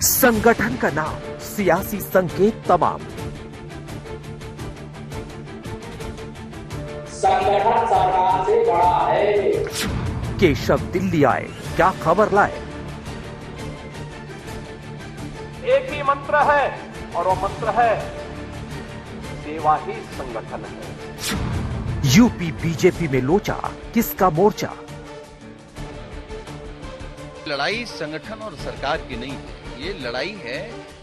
संगठन का नाम, सियासी संकेत तमाम। संगठन सरकार से बड़ा है। केशव दिल्ली आए, क्या खबर लाए? एक ही मंत्र है और वो मंत्र है सेवा ही संगठन है। यूपी बीजेपी में लोचा, किसका मोर्चा? लड़ाई संगठन और सरकार की नहीं है, ये लड़ाई है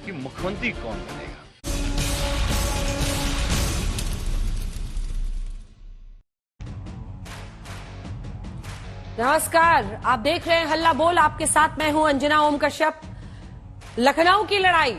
कि मुख्यमंत्री कौन बनेगा। नमस्कार, आप देख रहे हैं हल्ला बोल। आपके साथ मैं हूं अंजना ओम कश्यप। लखनऊ की लड़ाई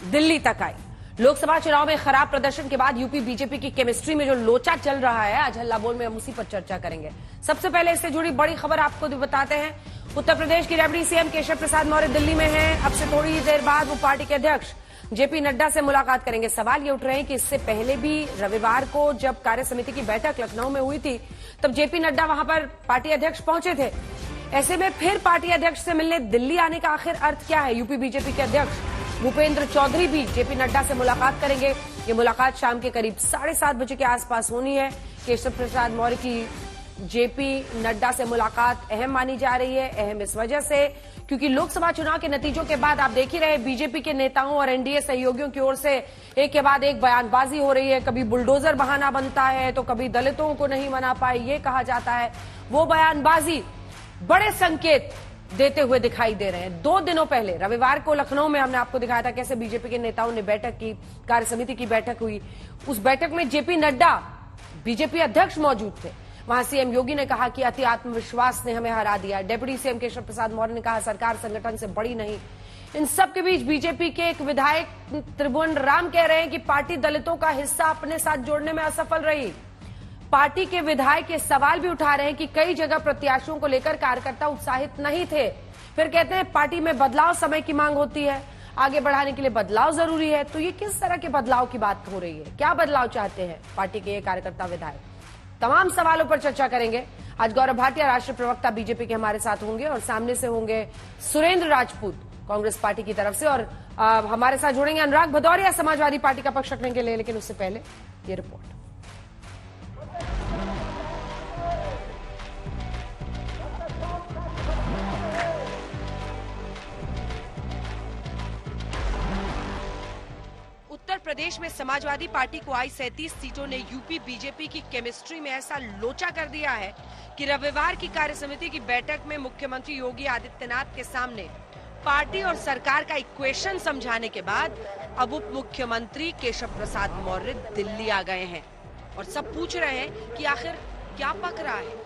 दिल्ली तक आई। लोकसभा चुनाव में खराब प्रदर्शन के बाद यूपी बीजेपी की केमिस्ट्री में जो लोचा चल रहा है, आज हल्ला बोल में हम उसी पर चर्चा करेंगे। सबसे पहले इससे जुड़ी बड़ी खबर आपको बताते हैं। उत्तर प्रदेश की डेप्यूटी सीएम केशव प्रसाद मौर्य दिल्ली में हैं। अब से थोड़ी देर बाद वो पार्टी के अध्यक्ष जेपी नड्डा से मुलाकात करेंगे। सवाल ये उठ रहे हैं कि इससे पहले भी रविवार को जब कार्य समिति की बैठक लखनऊ में हुई थी, तब जेपी नड्डा वहां पर पार्टी अध्यक्ष पहुंचे थे। ऐसे में फिर पार्टी अध्यक्ष से मिलने दिल्ली आने का आखिर अर्थ क्या है? यूपी बीजेपी के अध्यक्ष भूपेंद्र चौधरी भी जेपी नड्डा से मुलाकात करेंगे। ये मुलाकात शाम के करीब 7:30 बजे के आसपास होनी है। केशव प्रसाद मौर्य की जेपी नड्डा से मुलाकात अहम मानी जा रही है। अहम इस वजह से क्योंकि लोकसभा चुनाव के नतीजों के बाद आप देख ही रहे, बीजेपी के नेताओं और एनडीए सहयोगियों की ओर से एक के बाद एक बयानबाजी हो रही है। कभी बुलडोजर बहाना बनता है, तो कभी दलितों को नहीं मना पाए ये कहा जाता है। वो बयानबाजी बड़े संकेत देते हुए दिखाई दे रहे हैं। 2 दिनों पहले रविवार को लखनऊ में हमने आपको दिखाया था कैसे बीजेपी के नेताओं ने बैठक की, कार्य समिति की बैठक हुई। उस बैठक में जेपी नड्डा बीजेपी अध्यक्ष मौजूद थे। वहां सीएम योगी ने कहा कि अति आत्मविश्वास ने हमें हरा दिया। डेप्यूटी सीएम केशव प्रसाद मौर्य ने कहा सरकार संगठन से बड़ी नहीं। इन सब के बीच बीजेपी के एक विधायक त्रिभुवन राम कह रहे हैं कि पार्टी दलितों का हिस्सा अपने साथ जोड़ने में असफल रही। पार्टी के विधायक ये सवाल भी उठा रहे हैं कि कई जगह प्रत्याशियों को लेकर कार्यकर्ता उत्साहित नहीं थे। फिर कहते हैं पार्टी में बदलाव समय की मांग होती है, आगे बढ़ाने के लिए बदलाव जरूरी है। तो ये किस तरह के बदलाव की बात हो रही है? क्या बदलाव चाहते हैं पार्टी के ये कार्यकर्ता विधायक? तमाम सवालों पर चर्चा करेंगे। आज गौरव भाटिया राष्ट्रीय प्रवक्ता बीजेपी के हमारे साथ होंगे और सामने से होंगे सुरेंद्र राजपूत कांग्रेस पार्टी की तरफ से, और हमारे साथ जुड़ेंगे अनुराग भदौरिया समाजवादी पार्टी का पक्ष रखने के लिए। लेकिन उससे पहले ये रिपोर्ट। उत्तर प्रदेश में समाजवादी पार्टी को आई 37 सीटों ने यूपी बीजेपी की केमिस्ट्री में ऐसा लोचा कर दिया है कि रविवार की कार्य समिति की बैठक में मुख्यमंत्री योगी आदित्यनाथ के सामने पार्टी और सरकार का इक्वेशन समझाने के बाद अब उप मुख्यमंत्री केशव प्रसाद मौर्य दिल्ली आ गए हैं और सब पूछ रहे हैं कि आखिर क्या पक रहा है।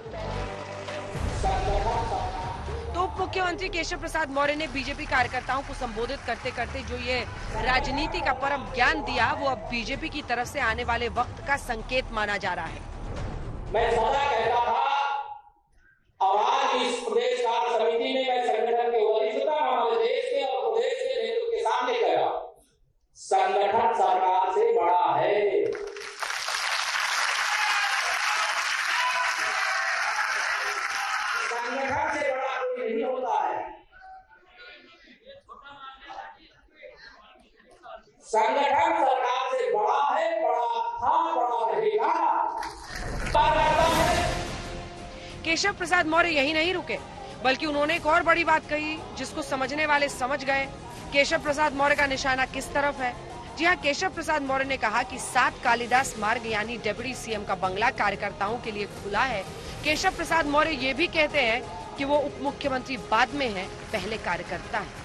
तो उप मुख्यमंत्री केशव प्रसाद मौर्य ने बीजेपी कार्यकर्ताओं को संबोधित करते करते जो ये राजनीति का परम ज्ञान दिया, वो अब बीजेपी की तरफ से आने वाले वक्त का संकेत माना जा रहा है। मैं सदा कहता था और आज इस प्रदेश कार्य समिति में मैं संगठन के वरिष्ठता हमारे देश के और प्रदेश के नेतृत्व के सामने कहा, संगठन सरकार से बड़ा है। संगठन से बड़ा कोई नहीं होता है। संगठन सरकार से बड़ा है, बड़ा था, बड़ा रहेगा। केशव प्रसाद मौर्य यही नहीं रुके, बल्कि उन्होंने एक और बड़ी बात कही जिसको समझने वाले समझ गए। केशव प्रसाद मौर्य का निशाना किस तरफ है? जी हाँ, केशव प्रसाद मौर्य ने कहा कि 7 कालिदास मार्ग यानी डेप्यूटी सीएम का बंगला कार्यकर्ताओं के लिए खुला है। केशव प्रसाद मौर्य ये भी कहते हैं कि वो उप मुख्यमंत्री बाद में है, पहले कार्यकर्ता है।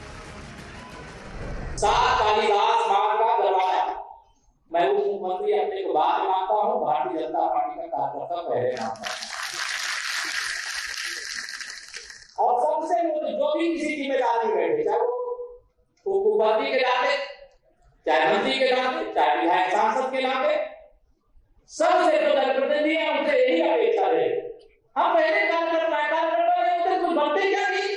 7 कालिदास मार्ग का दरवाजा, मैं उप मुख्यमंत्री अपने को बाद में मानता हूँ, भारतीय जनता पार्टी का कार्यकर्ता पहले मानता हूँ। और सबसे जो भी किसी जिम्मेदारी बैठे, चाहे वो उपाधि के नाते, चाहे मंत्री के नाते, चाहे विधायक सांसद के नाते, सबसे जो जनप्रतिनिधि है उनसे यही अपेक्षा है। हम पहले कार्यकर्ता कुछ बनते क्या नहीं,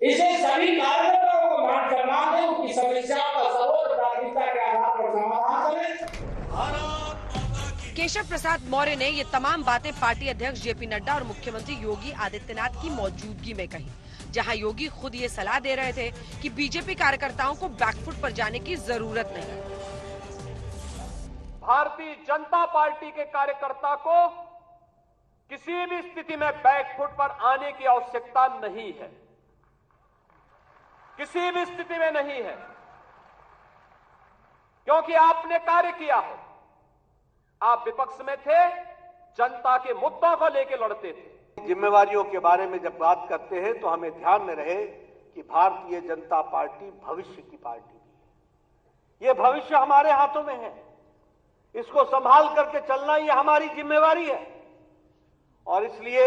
इसे सभी कार्यकर्ताओं को मान सम्मान दें, उनकी समस्याओं का सर्वोच्च प्राथमिकता के आधार पर समाधान करें। केशव प्रसाद मौर्य ने ये तमाम बातें पार्टी अध्यक्ष जेपी नड्डा और मुख्यमंत्री योगी आदित्यनाथ की मौजूदगी में कही। जहां योगी खुद ये सलाह दे रहे थे कि बीजेपी कार्यकर्ताओं को बैकफुट पर जाने की जरूरत नहीं। भारतीय जनता पार्टी के कार्यकर्ता को किसी भी स्थिति में बैकफुट पर आने की आवश्यकता नहीं है, किसी भी स्थिति में नहीं है, क्योंकि आपने कार्य किया है। आप विपक्ष में थे, जनता के मुद्दों को लेकर लड़ते थे। जिम्मेवारियों के बारे में जब बात करते हैं तो हमें ध्यान में रहे कि भारतीय जनता पार्टी भविष्य की पार्टी है। ये भविष्य हमारे हाथों में है, इसको संभाल करके चलना ये हमारी जिम्मेवारी है और इसलिए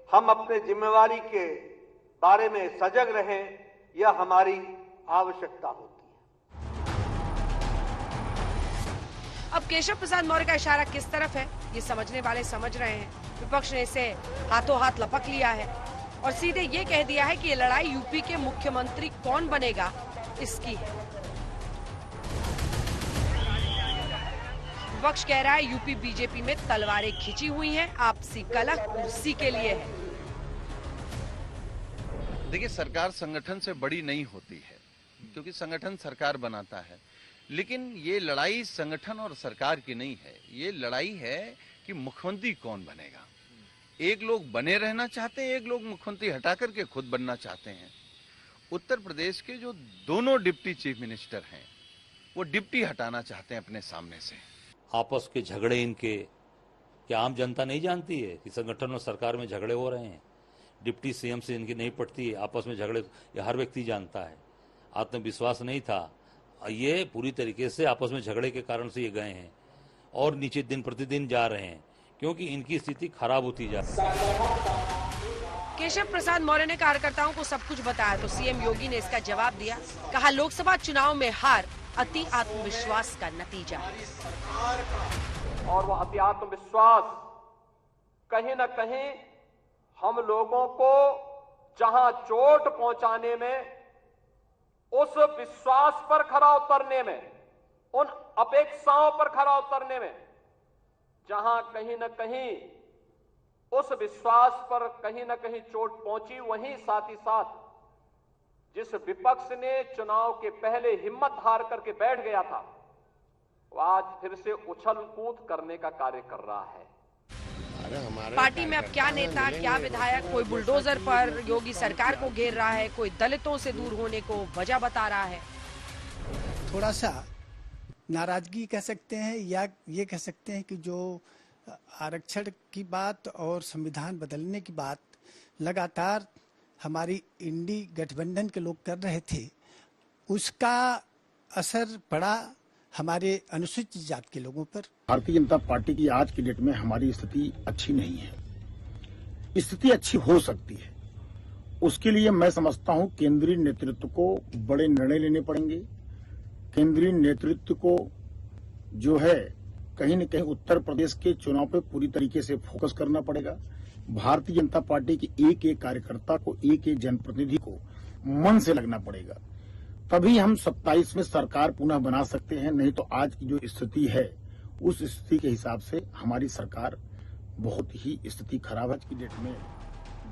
हम अपने जिम्मेवारी के बारे में सजग रहें, यह हमारी आवश्यकता होती है। अब केशव प्रसाद मौर्य का इशारा किस तरफ है, ये समझने वाले समझ रहे हैं। विपक्ष ने इसे हाथों हाथ लपक लिया है और सीधे ये कह दिया है कि ये लड़ाई यूपी के मुख्यमंत्री कौन बनेगा इसकी है। विपक्ष कह रहा है यूपी बीजेपी में तलवारें खिंची हुई हैं, आपसी कलह कुर्सी के लिए है। देखिए, सरकार संगठन से बड़ी नहीं होती है, क्योंकि संगठन सरकार बनाता है। लेकिन ये लड़ाई संगठन और सरकार की नहीं है, ये लड़ाई है कि मुख्यमंत्री कौन बनेगा। एक लोग बने रहना चाहते हैं, एक लोग मुख्यमंत्री हटा करके खुद बनना चाहते हैं। उत्तर प्रदेश के जो दोनों डिप्टी चीफ मिनिस्टर हैं, वो डिप्टी हटाना चाहते हैं अपने सामने से। आपस के झगड़े इनके, क्या आम जनता नहीं जानती है कि संगठन और सरकार में झगड़े हो रहे हैं? डिप्टी सीएम से इनकी नहीं पड़ती है, आपस में झगड़े ये हर व्यक्ति जानता है। आत्मविश्वास नहीं था, ये पूरी तरीके से आपस में झगड़े के कारण से ये गए हैं और नीचे दिन प्रतिदिन जा रहे हैं, क्योंकि इनकी स्थिति खराब होती जा रही है। केशव प्रसाद मौर्य ने कार्यकर्ताओं को सब कुछ बताया तो सीएम योगी ने इसका जवाब दिया। कहा, लोकसभा चुनाव में हार अति आत्मविश्वास का नतीजा है और वह अति आत्मविश्वास कहीं न कहीं हम लोगों को जहां चोट पहुंचाने में, उस विश्वास पर खरा उतरने में, उन अपेक्षाओं पर खरा उतरने में, जहां कहीं न कहीं उस विश्वास पर कहीं न कहीं चोट पहुंची, वहीं साथ ही साथ जिस विपक्ष ने चुनाव के पहले हिम्मत हार करके बैठ गया था, वो आज फिर से उछल कूद करने का कार्य कर रहा है। पार्टी में अब क्या नेता, क्या विधायक, कोई बुलडोजर पर योगी सरकार को घेर रहा है, कोई दलितों से दूर होने को वजह बता रहा है। थोड़ा सा नाराजगी कह सकते हैं या ये कह सकते हैं कि जो आरक्षण की बात और संविधान बदलने की बात लगातार हमारी इंडी गठबंधन के लोग कर रहे थे, उसका असर पड़ा हमारे अनुसूचित जाति के लोगों पर। भारतीय जनता पार्टी की आज की डेट में हमारी स्थिति अच्छी नहीं है। स्थिति अच्छी हो सकती है, उसके लिए मैं समझता हूं केंद्रीय नेतृत्व को बड़े निर्णय लेने पड़ेंगे। केंद्रीय नेतृत्व को जो है कहीं न कहीं उत्तर प्रदेश के चुनाव पे पूरी तरीके से फोकस करना पड़ेगा। भारतीय जनता पार्टी के एक एक कार्यकर्ता को, एक एक जनप्रतिनिधि को मन से लगना पड़ेगा, तभी हम 27 में सरकार पुनः बना सकते हैं। नहीं तो आज की जो स्थिति है, उस स्थिति के हिसाब से हमारी सरकार बहुत ही स्थिति खराब है आज की डेट में।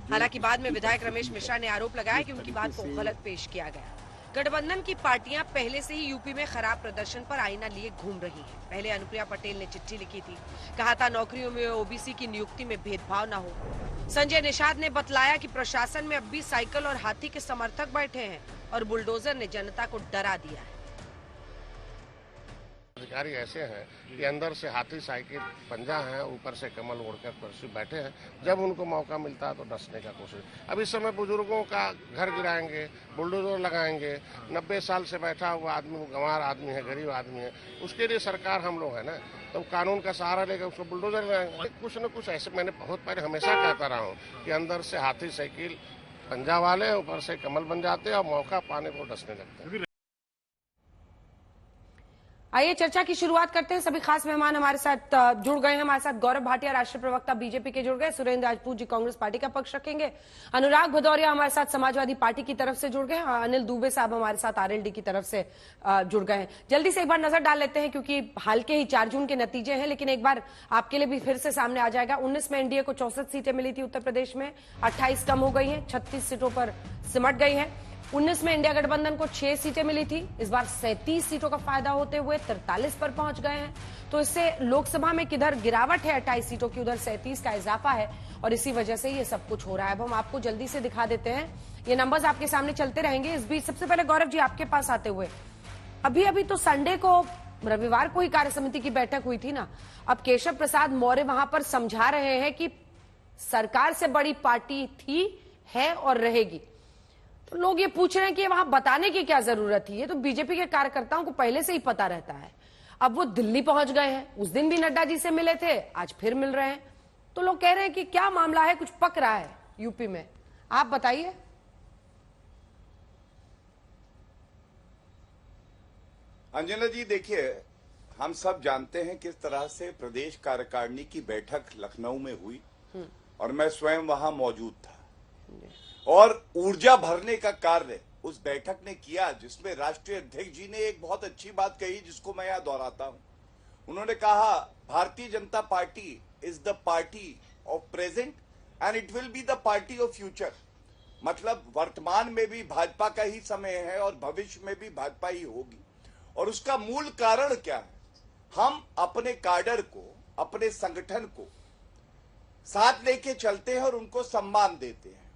हालांकि बाद में विधायक रमेश मिश्रा ने आरोप लगाया कि उनकी बात को गलत पेश किया गया। गठबंधन की पार्टियां पहले से ही यूपी में खराब प्रदर्शन पर आईना लिए घूम रही हैं। पहले अनुप्रिया पटेल ने चिट्ठी लिखी थी, कहा था नौकरियों में ओबीसी की नियुक्ति में भेदभाव न हो। संजय निषाद ने बतलाया कि प्रशासन में अब भी साइकिल और हाथी के समर्थक बैठे हैं और बुलडोजर ने जनता को डरा दिया है। अधिकारी ऐसे हैं कि अंदर से हाथी साइकिल पंजा है, ऊपर से कमल ओढ़कर कुर्सी बैठे हैं। जब उनको मौका मिलता है तो डसने का कोशिश। अब इस समय बुजुर्गों का घर गिराएंगे, बुलडोजर लगाएंगे। 90 साल से बैठा हुआ आदमी, गंवार आदमी है, गरीब आदमी है, उसके लिए सरकार हम लोग है ना, तो कानून का सहारा लेकर उसको बुलडोजर लगाएंगे। कुछ न कुछ ऐसे मैंने बहुत पहले हमेशा कहता रहा हूँ कि अंदर से हाथी साइकिल पंजा वाले, ऊपर से कमल बन जाते हैं और मौका पाने को डसने लगते हैं। आइए चर्चा की शुरुआत करते हैं। सभी खास मेहमान हमारे साथ जुड़ गए हैं। हमारे साथ गौरव भाटिया, राष्ट्रीय प्रवक्ता बीजेपी के जुड़ गए। सुरेंद्र राजपूत जी कांग्रेस पार्टी का पक्ष रखेंगे। अनुराग भदौरिया हमारे साथ समाजवादी पार्टी की तरफ से जुड़ गए। अनिल दुबे साहब हमारे साथ आरएलडी की तरफ से जुड़ गए हैं। जल्दी से एक बार नजर डाल लेते हैं, क्योंकि हाल के ही 4 जून के नतीजे हैं, लेकिन एक बार आपके लिए भी फिर से सामने आ जाएगा। 19 में एनडीए को 64 सीटें मिली थी उत्तर प्रदेश में, 28 कम हो गई है, 36 सीटों पर सिमट गई है। 19 में इंडिया गठबंधन को 6 सीटें मिली थी, इस बार 37 सीटों का फायदा होते हुए 43 पर पहुंच गए हैं। तो इससे लोकसभा में किधर गिरावट है 28 सीटों की, उधर 37 का इजाफा है, और इसी वजह से ये सब कुछ हो रहा है। अब हम आपको जल्दी से दिखा देते हैं, ये नंबर्स आपके सामने चलते रहेंगे। इस बीच सबसे पहले गौरव जी आपके पास आते हुए, अभी तो संडे को, रविवार को ही कार्य समिति की बैठक हुई थी ना। अब केशव प्रसाद मौर्य वहां पर समझा रहे हैं कि सरकार से बड़ी पार्टी थी, है और रहेगी। तो लोग ये पूछ रहे हैं कि वहां बताने की क्या जरूरत थी, ये तो बीजेपी के कार्यकर्ताओं को पहले से ही पता रहता है। अब वो दिल्ली पहुंच गए हैं, उस दिन भी नड्डा जी से मिले थे, आज फिर मिल रहे हैं। तो लोग कह रहे हैं कि क्या मामला है, कुछ पक रहा है यूपी में, आप बताइए। अंजना जी, देखिए, हम सब जानते हैं किस तरह से प्रदेश कार्यकारिणी की बैठक लखनऊ में हुई, और मैं स्वयं वहां मौजूद था। और ऊर्जा भरने का कार्य उस बैठक ने किया, जिसमें राष्ट्रीय अध्यक्ष जी ने एक बहुत अच्छी बात कही, जिसको मैं यहां दोहराता हूं। उन्होंने कहा, Bharatiya Janata party is the party of present and it will be the party of future. मतलब वर्तमान में भी भाजपा का ही समय है और भविष्य में भी भाजपा ही होगी। और उसका मूल कारण क्या है? हम अपने काडर को, अपने संगठन को साथ लेके चलते हैं और उनको सम्मान देते हैं।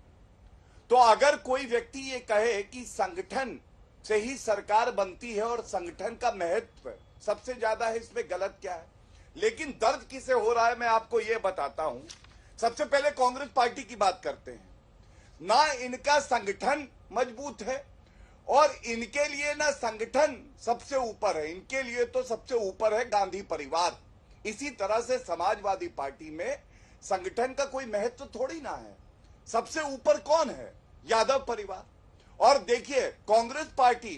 तो अगर कोई व्यक्ति ये कहे कि संगठन से ही सरकार बनती है और संगठन का महत्व सबसे ज्यादा है, इसमें गलत क्या है? लेकिन दर्द किसे हो रहा है मैं आपको ये बताता हूं। सबसे पहले कांग्रेस पार्टी की बात करते हैं। ना इनका संगठन मजबूत है, और इनके लिए ना संगठन सबसे ऊपर है, इनके लिए तो सबसे ऊपर है गांधी परिवार। इसी तरह से समाजवादी पार्टी में संगठन का कोई महत्व थोड़ी ना है। सबसे ऊपर कौन है? यादव परिवार। और देखिए, कांग्रेस पार्टी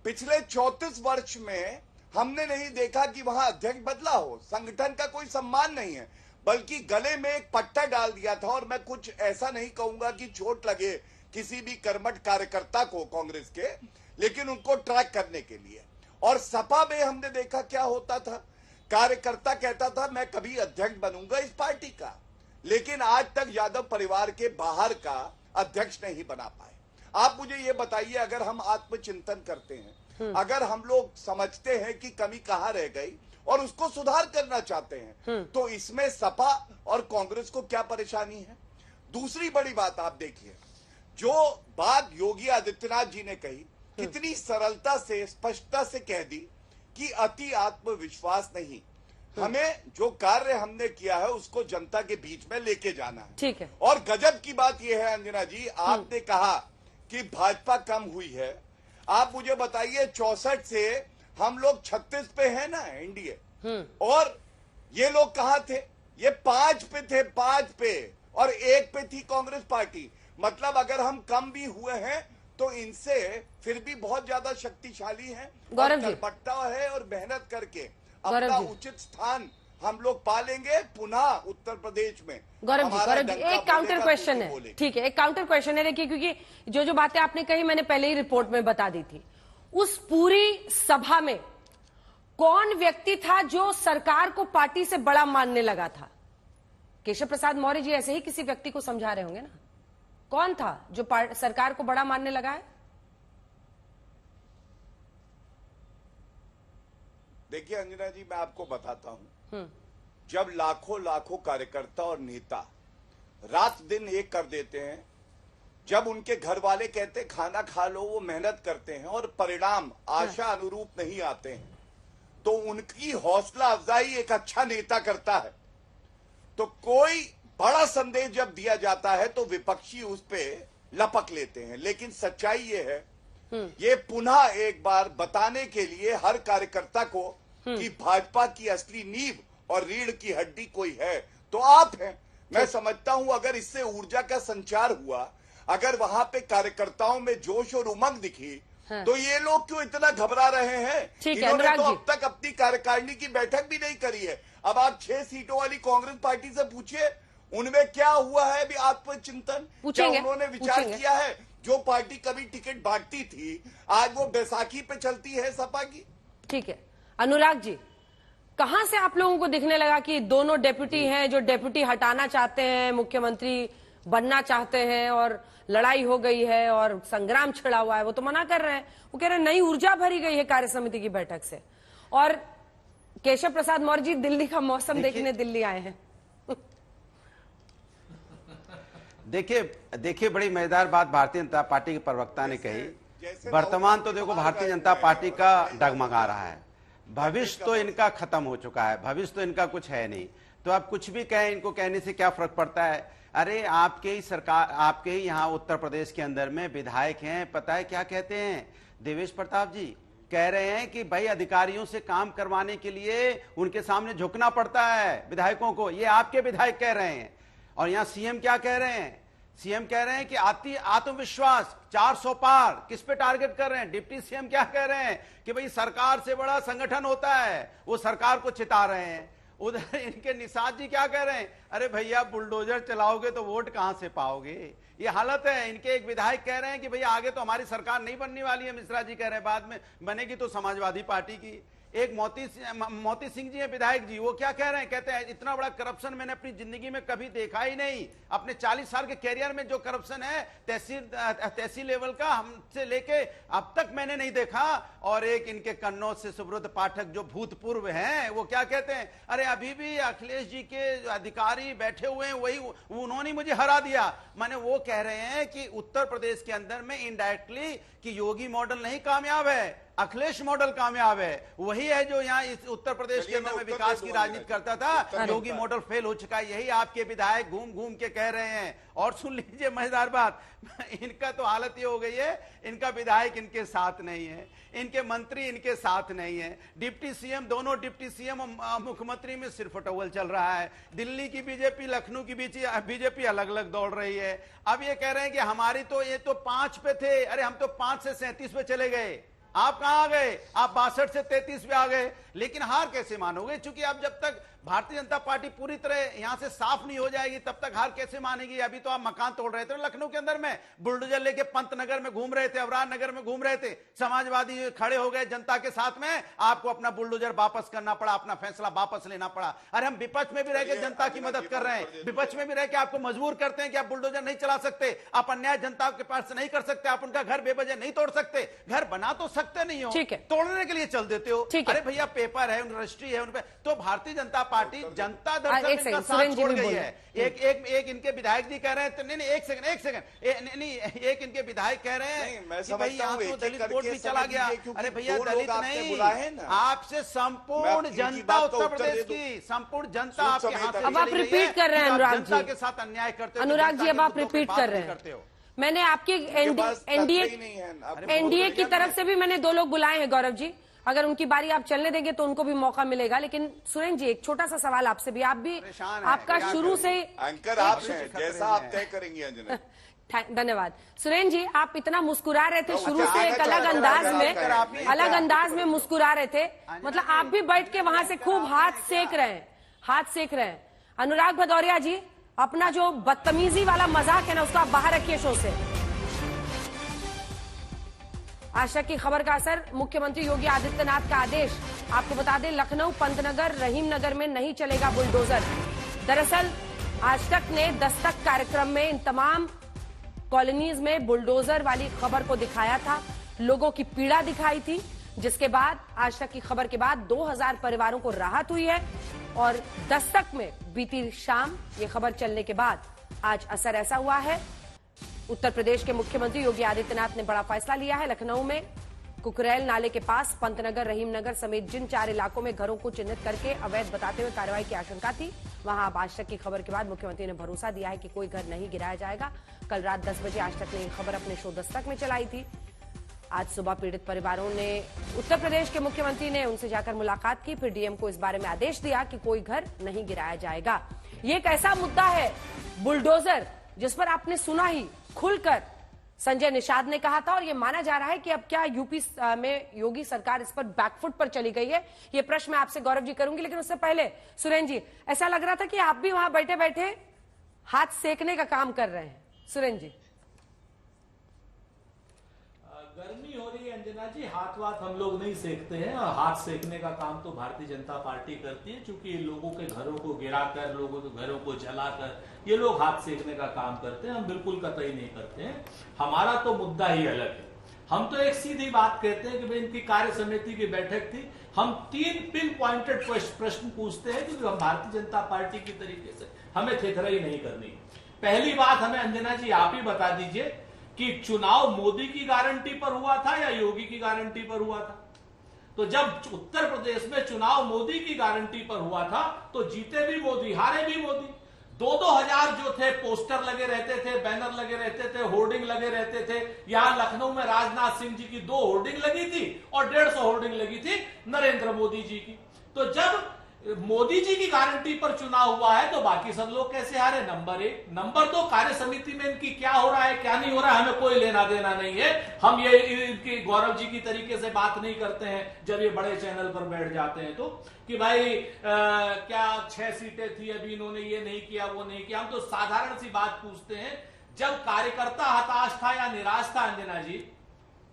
पिछले 34 वर्ष में हमने नहीं देखा कि वहां अध्यक्ष बदला हो। संगठन का कोई सम्मान नहीं है, बल्कि गले में एक पट्टा डाल दिया था। और मैं कुछ ऐसा नहीं कहूंगा कि चोट लगे किसी भी कर्मठ कार्यकर्ता को कांग्रेस के, लेकिन उनको ट्रैक करने के लिए। और सपा में हमने देखा क्या होता था, कार्यकर्ता कहता था मैं कभी अध्यक्ष बनूंगा इस पार्टी का, लेकिन आज तक यादव परिवार के बाहर का अध्यक्ष नहीं बना पाए। आप मुझे ये बताइए, अगर हम आत्मचिंतन करते हैं, अगर हम लोग समझते हैं कि कमी कहां रह गई और उसको सुधार करना चाहते हैं, तो इसमें सपा और कांग्रेस को क्या परेशानी है? दूसरी बड़ी बात आप देखिए, जो बात योगी आदित्यनाथ जी ने कही, कितनी सरलता से, स्पष्टता से कह दी कि अति आत्मविश्वास नहीं, हमें जो कार्य हमने किया है उसको जनता के बीच में लेके जाना है। ठीक है। और गजब की बात यह है अंजना जी, आपने कहा कि भाजपा कम हुई है। आप मुझे बताइए, 64 से हम लोग 36 पे हैं ना एनडीए, और ये लोग कहां थे? ये 5 पे थे, 5 पे, और 1 पे थी कांग्रेस पार्टी। मतलब अगर हम कम भी हुए हैं तो इनसे फिर भी बहुत ज्यादा शक्तिशाली हैं, गौरव जी, कर्मठता है और मेहनत करके अपना उचित स्थान हम लोग पालेंगे पुनः उत्तर प्रदेश में। गौरव जी, एक काउंटर क्वेश्चन है। ठीक है, एक काउंटर क्वेश्चन है। देखिए, क्योंकि जो बातें आपने कही मैंने पहले ही रिपोर्ट में बता दी थी। उस पूरी सभा में कौन व्यक्ति था जो सरकार को पार्टी से बड़ा मानने लगा था? केशव प्रसाद मौर्य जी ऐसे ही किसी व्यक्ति को समझा रहे होंगे ना। कौन था जो सरकार को बड़ा मानने लगा है? देखिए अंजना जी, मैं आपको बताता हूं, जब लाखों कार्यकर्ता और नेता रात दिन एक कर देते हैं, जब उनके घर वाले कहते खाना खा लो, वो मेहनत करते हैं और परिणाम आशा अनुरूप नहीं आते हैं, तो उनकी हौसला अफजाई एक अच्छा नेता करता है। तो कोई बड़ा संदेश जब दिया जाता है तो विपक्षी उस पे लपक लेते हैं। लेकिन सच्चाई ये है, ये पुनः एक बार बताने के लिए हर कार्यकर्ता को कि भाजपा की असली नींव और रीढ़ की हड्डी कोई है तो आप हैं। मैं समझता हूं अगर इससे ऊर्जा का संचार हुआ, अगर वहां पे कार्यकर्ताओं में जोश और उमंग दिखी, हाँ। तो ये लोग क्यों इतना घबरा रहे हैं? ठीक है, इन्होंने अनुराग तो जी। अब तक अपनी कार्यकारिणी की बैठक भी नहीं करी है। अब आप 6 सीटों वाली कांग्रेस पार्टी से पूछिए, उनमें क्या हुआ है अभी आत्मचिंतन? क्या पूछेंगे, उन्होंने विचार पूछेंगे। किया है? जो पार्टी कभी टिकट बांटती थी, आज वो बैसाखी पे चलती है सपा की। ठीक है, अनुराग जी, कहां से आप लोगों को दिखने लगा कि दोनों डेप्यूटी हैं जो डेप्यूटी हटाना चाहते हैं, मुख्यमंत्री बनना चाहते हैं, और लड़ाई हो गई है और संग्राम छिड़ा हुआ है? वो तो मना कर रहे हैं, वो कह रहे हैं नई ऊर्जा भरी गई है कार्य समिति की बैठक से। और केशव प्रसाद मौर्य जी दिल्ली का मौसम देखने दिल्ली आए हैं। देखिए बड़ी मजेदार बात भारतीय जनता पार्टी के प्रवक्ता ने कही। वर्तमान तो देखो भारतीय जनता पार्टी का डगमगा रहा है, भविष्य तो इनका खत्म हो चुका है, भविष्य तो इनका कुछ है नहीं। तो आप कुछ भी कहें, इनको कहने से क्या फर्क पड़ता है? अरे आपके ही सरकार, आपके ही यहाँ उत्तर प्रदेश के अंदर में विधायक हैं, पता है क्या कहते हैं? देवेश प्रताप जी कह रहे हैं कि भाई अधिकारियों से काम करवाने के लिए उनके सामने झुकना पड़ता है विधायकों को। ये आपके विधायक कह रहे हैं। और यहाँ सीएम क्या कह रहे हैं? सीएम कह रहे हैं कि आत्मविश्वास 400 पार। किस पे टारगेट कर रहे हैं? डिप्टी सीएम क्या कह रहे हैं कि भाई सरकार से बड़ा संगठन होता है, वो सरकार को चिता रहे हैं। उधर इनके निषाद जी क्या कह रहे हैं? अरे भैया बुलडोजर चलाओगे तो वोट कहां से पाओगे? ये हालत है। इनके एक विधायक कह रहे हैं कि भैया आगे तो हमारी सरकार नहीं बनने वाली है। मिश्रा जी कह रहे हैं बाद में बनेगी तो समाजवादी पार्टी की। एक मोती सिंह जी है विधायक जी, वो क्या कह रहे हैं? कहते हैं इतना बड़ा करप्शन मैंने अपनी जिंदगी में कभी देखा ही नहीं। अपने 40 साल के कैरियर में जो करप्शन है तहसील लेवल का, हमसे लेके अब तक मैंने नहीं देखा। और एक इनके कन्नौज से सुब्रत पाठक जो भूतपूर्व हैं, वो क्या कहते हैं? अरे अभी भी अखिलेश जी के अधिकारी बैठे हुए हैं, वही उन्होंने मुझे हरा दिया। माने वो कह रहे हैं कि उत्तर प्रदेश के अंदर में इनडायरेक्टली कि योगी मॉडल नहीं कामयाब है, अखिलेश मॉडल कामयाब है। वही है जो यहाँ इस उत्तर प्रदेश के अंदर में विकास की राजनीति करता था। योगी मॉडल फेल हो चुका है, यही आपके विधायक घूम घूम के कह रहे हैं। और सुन लीजिए मजेदार बात, इनका तो हालत ये हो गई है, इनका विधायक इनके साथ नहीं है, इनके मंत्री इनके साथ नहीं है, डिप्टी सीएम, दोनों डिप्टी सीएम मुख्यमंत्री में सिर्फ टवल चल रहा है। दिल्ली की बीजेपी, लखनऊ की बीजेपी अलग अलग दौड़ रही है। अब ये कह रहे हैं कि हमारी तो ये तो 5 पे थे, अरे हम तो 5 से 37 पे चले गए। आप कहां आ गए? आप 62 से 33 पे आ गए। लेकिन हार कैसे मानोगे? क्योंकि अब जब तक भारतीय जनता पार्टी पूरी तरह यहां से साफ नहीं हो जाएगी तब तक हार कैसे मानेगी? अभी तो आप मकान तोड़ रहे थे लखनऊ के अंदर में, बुलडोजर लेके पंतनगर में घूम रहे थे, अवरार नगर में घूम रहे थे, समाजवादी खड़े हो गए जनता के साथ में, आपको अपना बुलडोजर वापस करना पड़ा, अपना फैसला वापस लेना पड़ा। अरे हम विपक्ष में भी रह के जनता की मदद कर रहे हैं, विपक्ष में भी रह के आपको मजबूर करते हैं कि आप बुलडोजर नहीं चला सकते, आप अन्याय जनता के पास नहीं कर सकते, आप उनका घर बेवजह नहीं तोड़ सकते। घर बना तो सकते नहीं हो, तोड़ने के लिए चल देते हो। अरे भैया पेपर है, रजिस्ट्री है उन पे। तो भारतीय जनता पार्टी जनता दरअसल इनका साथ छोड़ गई है। एक इनके विधायक जी कह रहे हैं, नहीं एक सेकंड, एक इनके विधायक कह रहे हैं कि भाई यहाँ तो दलित वोट भी चला गया। अरे भैया दलित नहीं, आपसे संपूर्ण जनता, उत्तर प्रदेश की संपूर्ण जनता आपके हाथ से। अब आप रिपीट कर रहे हैं अनुराग जी, जनता के साथ अन्याय करते हो। अनुराग जी अब आप रिपीट कर रहे हैं। मैंने आपके एनडीए की तरफ से भी मैंने 2 लोग बुलाए हैं गौरव जी, अगर उनकी बारी आप चलने देंगे तो उनको भी मौका मिलेगा। लेकिन सुरेंद्र जी एक छोटा सा सवाल आपसे भी, आप भी आपका शुरू से एंकर आप हैं, जैसा आप तय करेंगी अंजना। धन्यवाद सुरेंद्र जी, आप इतना मुस्कुरा रहे थे शुरू से, एक अलग अंदाज में मुस्कुरा रहे थे, मतलब आप भी बैठ के वहां से खूब हाथ सेक रहे हैं। अनुराग भदौरिया जी, अपना जो बदतमीजी वाला मजाक है ना, उसको आप बाहर रखिए शो से। आज तक की खबर का असर, मुख्यमंत्री योगी आदित्यनाथ का आदेश। आपको बता दें लखनऊ, पंतनगर, रहीम नगर में नहीं चलेगा बुलडोजर। दरअसल आज तक ने दस्तक कार्यक्रम में इन तमाम कॉलोनीज में बुलडोजर वाली खबर को दिखाया था, लोगों की पीड़ा दिखाई थी, जिसके बाद आज तक की खबर के बाद 2000 परिवारों को राहत हुई है। और दस्तक में बीती शाम ये खबर चलने के बाद आज असर ऐसा हुआ है, उत्तर प्रदेश के मुख्यमंत्री योगी आदित्यनाथ ने बड़ा फैसला लिया है। लखनऊ में कुकरेल नाले के पास पंतनगर, रहीम नगर समेत जिन 4 इलाकों में घरों को चिन्हित करके अवैध बताते हुए कार्रवाई की आशंका थी, वहां अब आज तक की खबर के बाद मुख्यमंत्री ने भरोसा दिया है कि कोई घर नहीं गिराया जाएगा। कल रात 10 बजे आज तक ने यह खबर अपने शो दस्तक में चलाई थी। आज सुबह पीड़ित परिवारों ने, उत्तर प्रदेश के मुख्यमंत्री ने उनसे जाकर मुलाकात की, फिर डीएम को इस बारे में आदेश दिया कि कोई घर नहीं गिराया जाएगा। ये एक ऐसा मुद्दा है बुलडोजर जिस पर आपने सुना ही खुलकर संजय निषाद ने कहा था, और ये माना जा रहा है कि अब क्या यूपी में योगी सरकार इस पर बैकफुट पर चली गई है। ये प्रश्न मैं आपसे गौरव जी करूंगी, लेकिन उससे पहले सुरेंद्र जी, ऐसा लग रहा था कि आप भी वहां बैठे बैठे हाथ सेकने का काम कर रहे हैं। सुरेंद्र जी, गर्मी हो रही है अंजना जी, हाथ वाथ हम लोग नहीं सेकते हैं, और हाथ सेकने का काम तो भारतीय जनता पार्टी करती है, क्योंकि लोगों के घरों को गिराकर, लोगों के घरों को जलाकर ये लोग हाथ सेकने का काम करते हैं। हम बिल्कुल कतई नहीं करते हैं। हमारा तो मुद्दा ही अलग है। हम तो एक सीधी बात कहते हैं कि भाई इनकी कार्य समिति की बैठक थी, हम 3 पिन पॉइंटेड प्रश्न पूछते हैं कि हम भारतीय जनता पार्टी की तरीके से हमें थेथराई नहीं करनी। पहली बात हमें अंजना जी आप ही बता दीजिए कि चुनाव मोदी की गारंटी पर हुआ था या योगी की गारंटी पर हुआ था? तो जब उत्तर प्रदेश में चुनाव मोदी की गारंटी पर हुआ था तो जीते भी मोदी, हारे भी मोदी। 2-2 हजार जो थे पोस्टर लगे रहते थे, बैनर लगे रहते थे, होर्डिंग लगे रहते थे। यहां लखनऊ में राजनाथ सिंह जी की 2 होर्डिंग लगी थी और 150 होर्डिंग लगी थी नरेंद्र मोदी जी की। तो जब मोदी जी की गारंटी पर चुनाव हुआ है तो बाकी सब लोग कैसे हारे? नंबर 1। नंबर 2, कार्य समिति में इनकी क्या हो रहा है क्या नहीं हो रहा है हमें कोई लेना देना नहीं है। हम ये इनकी गौरव जी की तरीके से बात नहीं करते हैं जब ये बड़े चैनल पर बैठ जाते हैं तो, कि भाई क्या 6 सीटें थी अभी इन्होंने ये नहीं किया वो नहीं किया। हम तो साधारण सी बात पूछते हैं, जब कार्यकर्ता हताश था या निराश था अंजना जी,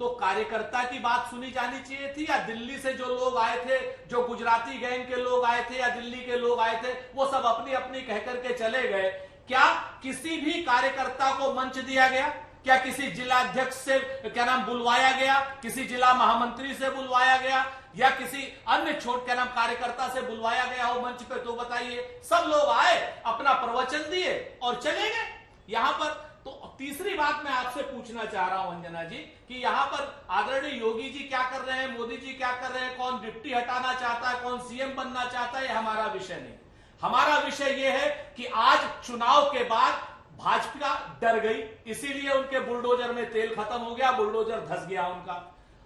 तो कार्यकर्ता की बात सुनी जानी चाहिए थी, या दिल्ली से जो लोग आए थे, जो गुजराती गैंग के लोग आए थे या दिल्ली के लोग आए थे, वो सब अपनी अपनी कह करके चले गए? क्या किसी भी कार्यकर्ता को मंच दिया गया? क्या किसी जिला अध्यक्ष से क्या नाम बुलवाया गया? किसी जिला महामंत्री से बुलवाया गया या किसी अन्य क्या नाम कार्यकर्ता से बुलवाया गया हो मंच पे? तो बताइए। सब लोग आए, अपना प्रवचन दिए और चले गए। यहां पर तो तीसरी बात मैं आपसे पूछना चाह रहा हूं अंजना जी कि यहां पर आदरणीय योगी जी क्या कर रहे हैं, मोदी जी क्या कर रहे हैं, कौन डिप्टी हटाना चाहता है, कौन सीएम बनना चाहता है, ये हमारा विषय नहीं। हमारा विषय यह है कि आज चुनाव के बाद भाजपा डर गई, इसीलिए उनके बुलडोजर में तेल खत्म हो गया, बुलडोजर धस गया उनका।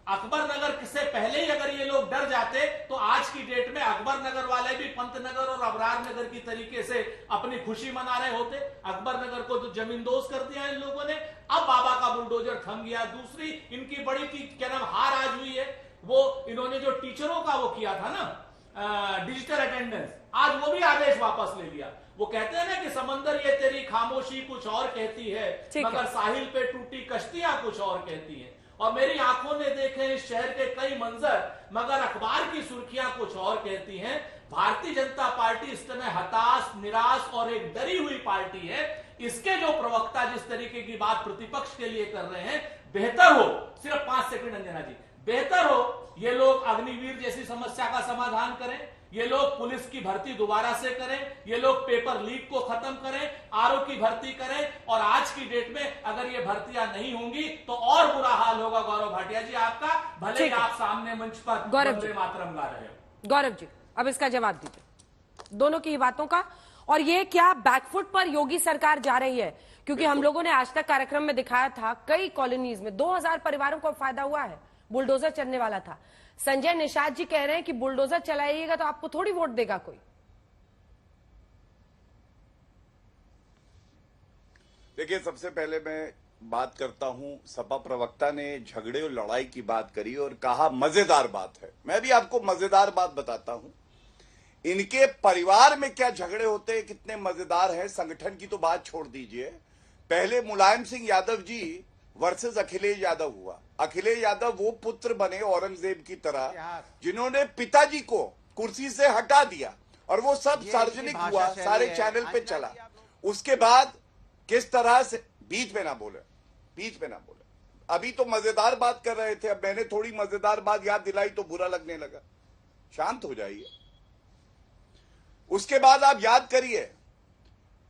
अकबर नगर से पहले ही अगर ये लोग डर जाते तो आज की डेट में अकबर नगर वाले भी पंतनगर और अबरार नगर की तरीके से अपनी खुशी मना रहे होते। अकबर नगर को तो जमींदोज कर दिया इन लोगों ने, अब बाबा का बुलडोजर थम गया। दूसरी इनकी बड़ी क्या नाम हार आज हुई है, वो इन्होंने जो टीचरों का वो किया था ना डिजिटल अटेंडेंस, आज वो भी आदेश वापस ले लिया। वो कहते हैं ना कि समंदर ये तेरी खामोशी कुछ और कहती है, मगर साहिल पे टूटी कश्तियां कुछ और कहती है। और मेरी आंखों ने देखे इस शहर के कई मंजर, मगर अखबार की सुर्खियां कुछ और कहती हैं। भारतीय जनता पार्टी इस समय हताश, निराश और एक डरी हुई पार्टी है। इसके जो प्रवक्ता जिस तरीके की बात प्रतिपक्ष के लिए कर रहे हैं, बेहतर हो, सिर्फ 5 सेकंड अंजना जी, बेहतर हो ये लोग अग्निवीर जैसी समस्या का समाधान करें, ये लोग पुलिस की भर्ती दोबारा से करें, ये लोग पेपर लीक को खत्म करें, आरओ की भर्ती करें। और आज की डेट में अगर ये भर्तियां नहीं होंगी तो और बुरा हाल होगा गौरव भाटिया जी आपका, भले ही आप सामने मंच पर वंदे मातरम गा रहे हो। गौरव जी अब इसका जवाब दीजिए दोनों की बातों का। और ये क्या बैकफुट पर योगी सरकार जा रही है? क्योंकि हम लोगों ने आज तक कार्यक्रम में दिखाया था कई कॉलोनीज में 2000 परिवारों को फायदा हुआ है, बुलडोजर चलने वाला था। संजय निषाद जी कह रहे हैं कि बुलडोजर चलाइएगा तो आपको थोड़ी वोट देगा कोई। देखिए, सबसे पहले मैं बात करता हूं, सपा प्रवक्ता ने झगड़े और लड़ाई की बात करी और कहा मजेदार बात है। मैं भी आपको मजेदार बात बताता हूं। इनके परिवार में क्या झगड़े होते हैं, कितने मजेदार हैं, संगठन की तो बात छोड़ दीजिए। पहले मुलायम सिंह यादव जी वर्सेस अखिलेश यादव हुआ। अखिलेश यादव वो पुत्र बने औरंगजेब की तरह जिन्होंने पिताजी को कुर्सी से हटा दिया, और वो सब सार्वजनिक हुआ, सारे चैनल पे चला। उसके बाद किस तरह से बीच में ना बोले। अभी तो मजेदार बात कर रहे थे, अब मैंने थोड़ी मजेदार बात याद दिलाई तो बुरा लगने लगा। शांत हो जाइए। उसके बाद आप याद करिए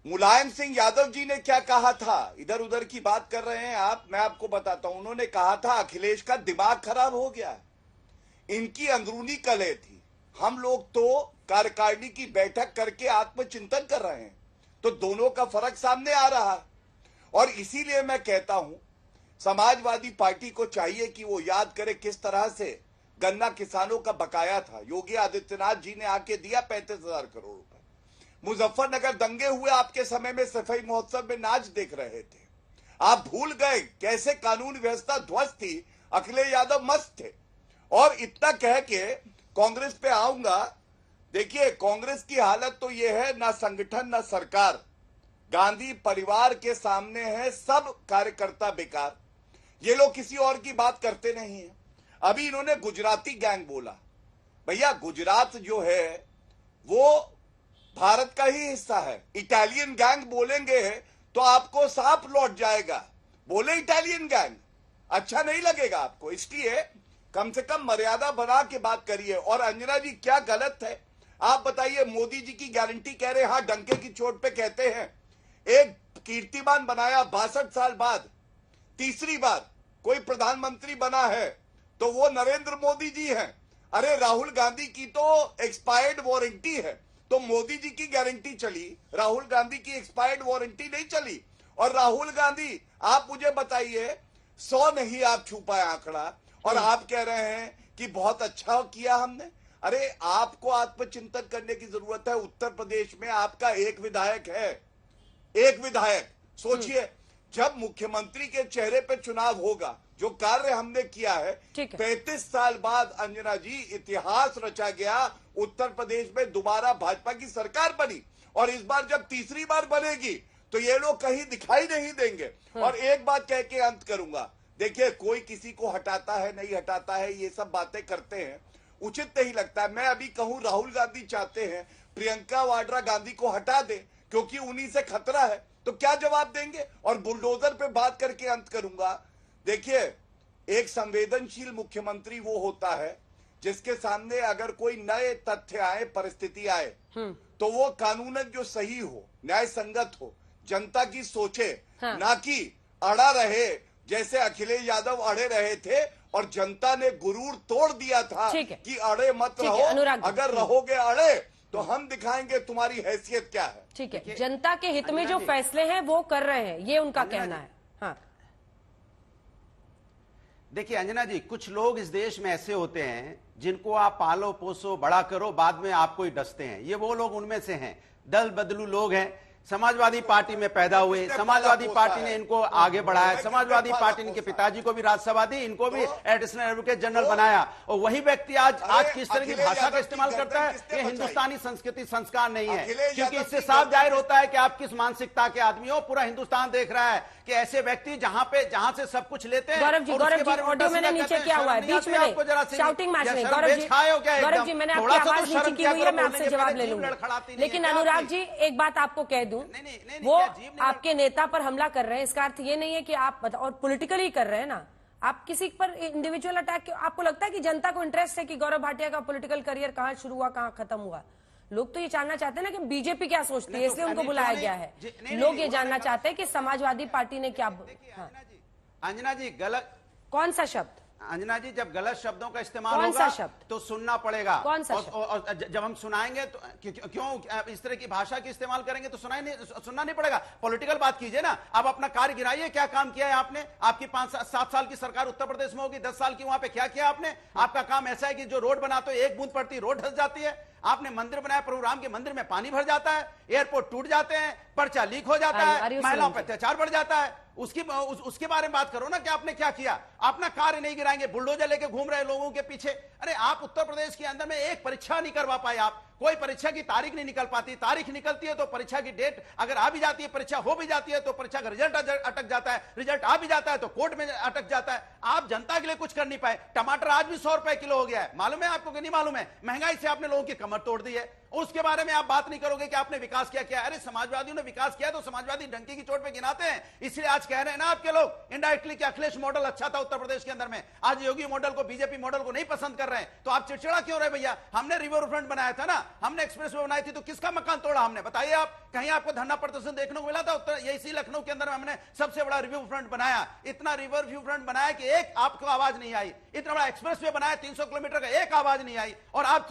मुलायम सिंह यादव जी ने क्या कहा था। इधर उधर की बात कर रहे हैं आप, मैं आपको बताता हूं। उन्होंने कहा था अखिलेश का दिमाग खराब हो गया है। इनकी अंदरूनी कलह थी। हम लोग तो कार्यकारिणी की बैठक करके आत्मचिंतन कर रहे हैं, तो दोनों का फर्क सामने आ रहा है। और इसीलिए मैं कहता हूं समाजवादी पार्टी को चाहिए कि वो याद करे किस तरह से गन्ना किसानों का बकाया था। योगी आदित्यनाथ जी ने आके दिया 35,000 करोड़ रुपए। मुजफ्फरनगर दंगे हुए आपके समय में, सफाई महोत्सव में नाच देख रहे थे। आप भूल गए कैसे कानून व्यवस्था ध्वस्त थी, अखिलेश यादव मस्त थे। और इतना कह के कांग्रेस पे आऊंगा। देखिए, कांग्रेस की हालत तो ये है, ना संगठन ना सरकार, गांधी परिवार के सामने है सब कार्यकर्ता बेकार। ये लोग किसी और की बात करते नहीं है। अभी इन्होंने गुजराती गैंग बोला। भैया, गुजरात जो है वो भारत का ही हिस्सा है। इटालियन गैंग बोलेंगे तो आपको सांप लौट जाएगा। बोले इटालियन गैंग, अच्छा नहीं लगेगा आपको। इसलिए कम से कम मर्यादा बना के बात करिए। और अंजना जी, क्या गलत है आप बताइए? मोदी जी की गारंटी कह रहे हैं, हाँ डंके की चोट पे कहते हैं। एक कीर्तिमान बनाया 62 साल बाद, तीसरी बार कोई प्रधानमंत्री बना है तो वो नरेंद्र मोदी जी हैं। अरे राहुल गांधी की तो एक्सपायर्ड वारंटी है, तो मोदी जी की गारंटी चली, राहुल गांधी की एक्सपायर्ड वारंटी नहीं चली। और राहुल गांधी, आप मुझे बताइए, 100 नहीं आप छू पाए आंकड़ा, और आप कह रहे हैं कि बहुत अच्छा किया हमने। अरे आपको आत्मचिंतन करने की जरूरत है। उत्तर प्रदेश में आपका एक विधायक है, एक विधायक। सोचिए, जब मुख्यमंत्री के चेहरे पे चुनाव होगा, जो कार्य हमने किया है, 35 साल बाद अंजना जी इतिहास रचा गया। उत्तर प्रदेश में दोबारा भाजपा की सरकार बनी, और इस बार जब तीसरी बार बनेगी तो ये लोग कहीं दिखाई नहीं देंगे। और एक बात कह के अंत करूंगा, देखिए, कोई किसी को हटाता है नहीं हटाता है, ये सब बातें करते हैं, उचित नहीं लगता है। मैं अभी कहूं, राहुल गांधी चाहते हैं प्रियंका वाड्रा गांधी को हटा दे क्योंकि उन्हीं से खतरा है, तो क्या जवाब देंगे? और बुलडोजर पे बात करके अंत करूंगा। देखिए, एक संवेदनशील मुख्यमंत्री वो होता है जिसके सामने अगर कोई नए तथ्य आए, परिस्थिति आए, तो वो कानूनन जो सही हो, न्याय संगत हो, जनता की सोचे, ना कि अड़ा रहे जैसे अखिलेश यादव अड़े रहे थे। और जनता ने गुरूर तोड़ दिया था कि अड़े मत रहो, अगर रहोगे अड़े तो हम दिखाएंगे तुम्हारी हैसियत क्या है। ठीक है, जनता के हित में जो फैसले हैं वो कर रहे हैं, ये उनका कहना है। हाँ, देखिए अंजना जी, कुछ लोग इस देश में ऐसे होते हैं जिनको आप पालो पोसो बड़ा करो, बाद में आपको ही डसते हैं। ये वो लोग उनमें से हैं। दल बदलू लोग हैं, समाजवादी पार्टी में पैदा हुए, समाजवादी पार्टी ने इनको आगे बढ़ाया, समाजवादी पार्टी ने इनके पिताजी को भी राज्यसभा दी, इनको भी एडिशनल एडवोकेट जनरल बनाया। और वही व्यक्ति आज किस तरह की भाषा का इस्तेमाल करता है, ये हिंदुस्तानी संस्कृति संस्कार नहीं है। क्योंकि इससे साफ जाहिर होता है कि आप किस मानसिकता के आदमी हो। पूरा हिंदुस्तान देख रहा है कि ऐसे व्यक्ति जहां से सब कुछ लेते हैं। गौरव जी, ऑडियो मैंने नीचे किया हुआ है, बीच में शाउटिंग मैच नहीं। गौरव जी, मैंने आपकी आवाज नीचे की हुई है, मैं आपसे जवाब ले लूंगी। लेकिन अनुराग जी, एक बात आपको कह दूं, वो आपके नेता पर हमला कर रहे हैं, इसका अर्थ ये नहीं है कि आप, और पॉलिटिकली कर रहे हैं ना, आप किसी पर इंडिविजुअल अटैक। आपको लगता है कि जनता को इंटरेस्ट है कि गौरव भाटिया का पॉलिटिकल करियर कहां शुरू हुआ, कहां खत्म हुआ? लोग तो ये जानना चाहते हैं ना कि बीजेपी क्या सोचती है, इसलिए उनको बुलाया गया है। लोग ये जानना चाहते हैं कि समाजवादी पार्टी ने क्या। अंजना जी, गलत कौन सा शब्द? अंजना जी, जब गलत शब्दों का इस्तेमाल होगा तो सुनना पड़ेगा। कौन सा और जब हम सुनाएंगे तो क्यों इस तरह की भाषा की इस्तेमाल करेंगे तो सुनना नहीं पड़ेगा। पॉलिटिकल बात कीजिए ना। अब अपना कार्य गिनाइए, क्या काम किया है आपने। आपकी 5-7 साल की सरकार उत्तर प्रदेश में होगी, 10 साल की, वहां पे क्या किया आपने? आपका काम ऐसा है कि जो रोड बनाते हो, एक बूंद पड़ती रोड धंस जाती है। आपने मंदिर बनाया, प्रभु राम के मंदिर में पानी भर जाता है, एयरपोर्ट टूट जाते हैं, पर्चा लीक हो जाता है, महिलाओं पर अत्याचार बढ़ जाता है। उसके बारे में बात करो ना कि आपने क्या किया। अपना कार्य नहीं गिराएंगे, बुलडोजर लेके घूम रहे लोगों के पीछे। अरे आप उत्तर प्रदेश के अंदर में एक परीक्षा नहीं करवा पाए। आप कोई परीक्षा की तारीख नहीं निकल पाती। तारीख निकलती है तो परीक्षा की डेट अगर आ भी जाती है, परीक्षा हो भी जाती है तो परीक्षा का रिजल्ट अटक जाता है, रिजल्ट आ भी जाता है तो कोर्ट में अटक जाता है। आप जनता के लिए कुछ कर नहीं पाए। टमाटर आज भी 100 रुपए किलो हो गया है, मालूम है आपको कि नहीं मालूम है? महंगाई से आपने लोगों की कमर तोड़ दी है। उसके बारे में आप बात नहीं करोगे कि आपने विकास किया। अरे समाजवादियों ने विकास किया तो समाजवादी डंकी की चोट पे गिनाते हैं। इसलिए आज कह रहे हैं ना आपके लोग इनडायरेक्टली कि अखिलेश मॉडल अच्छा था उत्तर प्रदेश के अंदर में, आज योगी मॉडल को, बीजेपी मॉडल को नहीं पसंद कर रहे हैं। तो आप चिड़चिड़ा क्यों रहे भैया? हमने रिवर फ्रंट बनाया था ना, हमने एक्सप्रेस वे बनाई थी, तो किसका मकान तोड़ा हमने? बताइए आप। कहीं आपको धरना प्रदर्शन देखने को मिला था? उत्तर इसी लखनऊ के अंदर हमने सबसे बड़ा रिवर फ्रंट बनाया। इतना रिवर व्यू फ्रंट बनाया कि एक आपको आवाज नहीं आई। इतना बड़ा एक्सप्रेस वे बनाया 300 किलोमीटर का, एक आवाज नहीं आई। और आप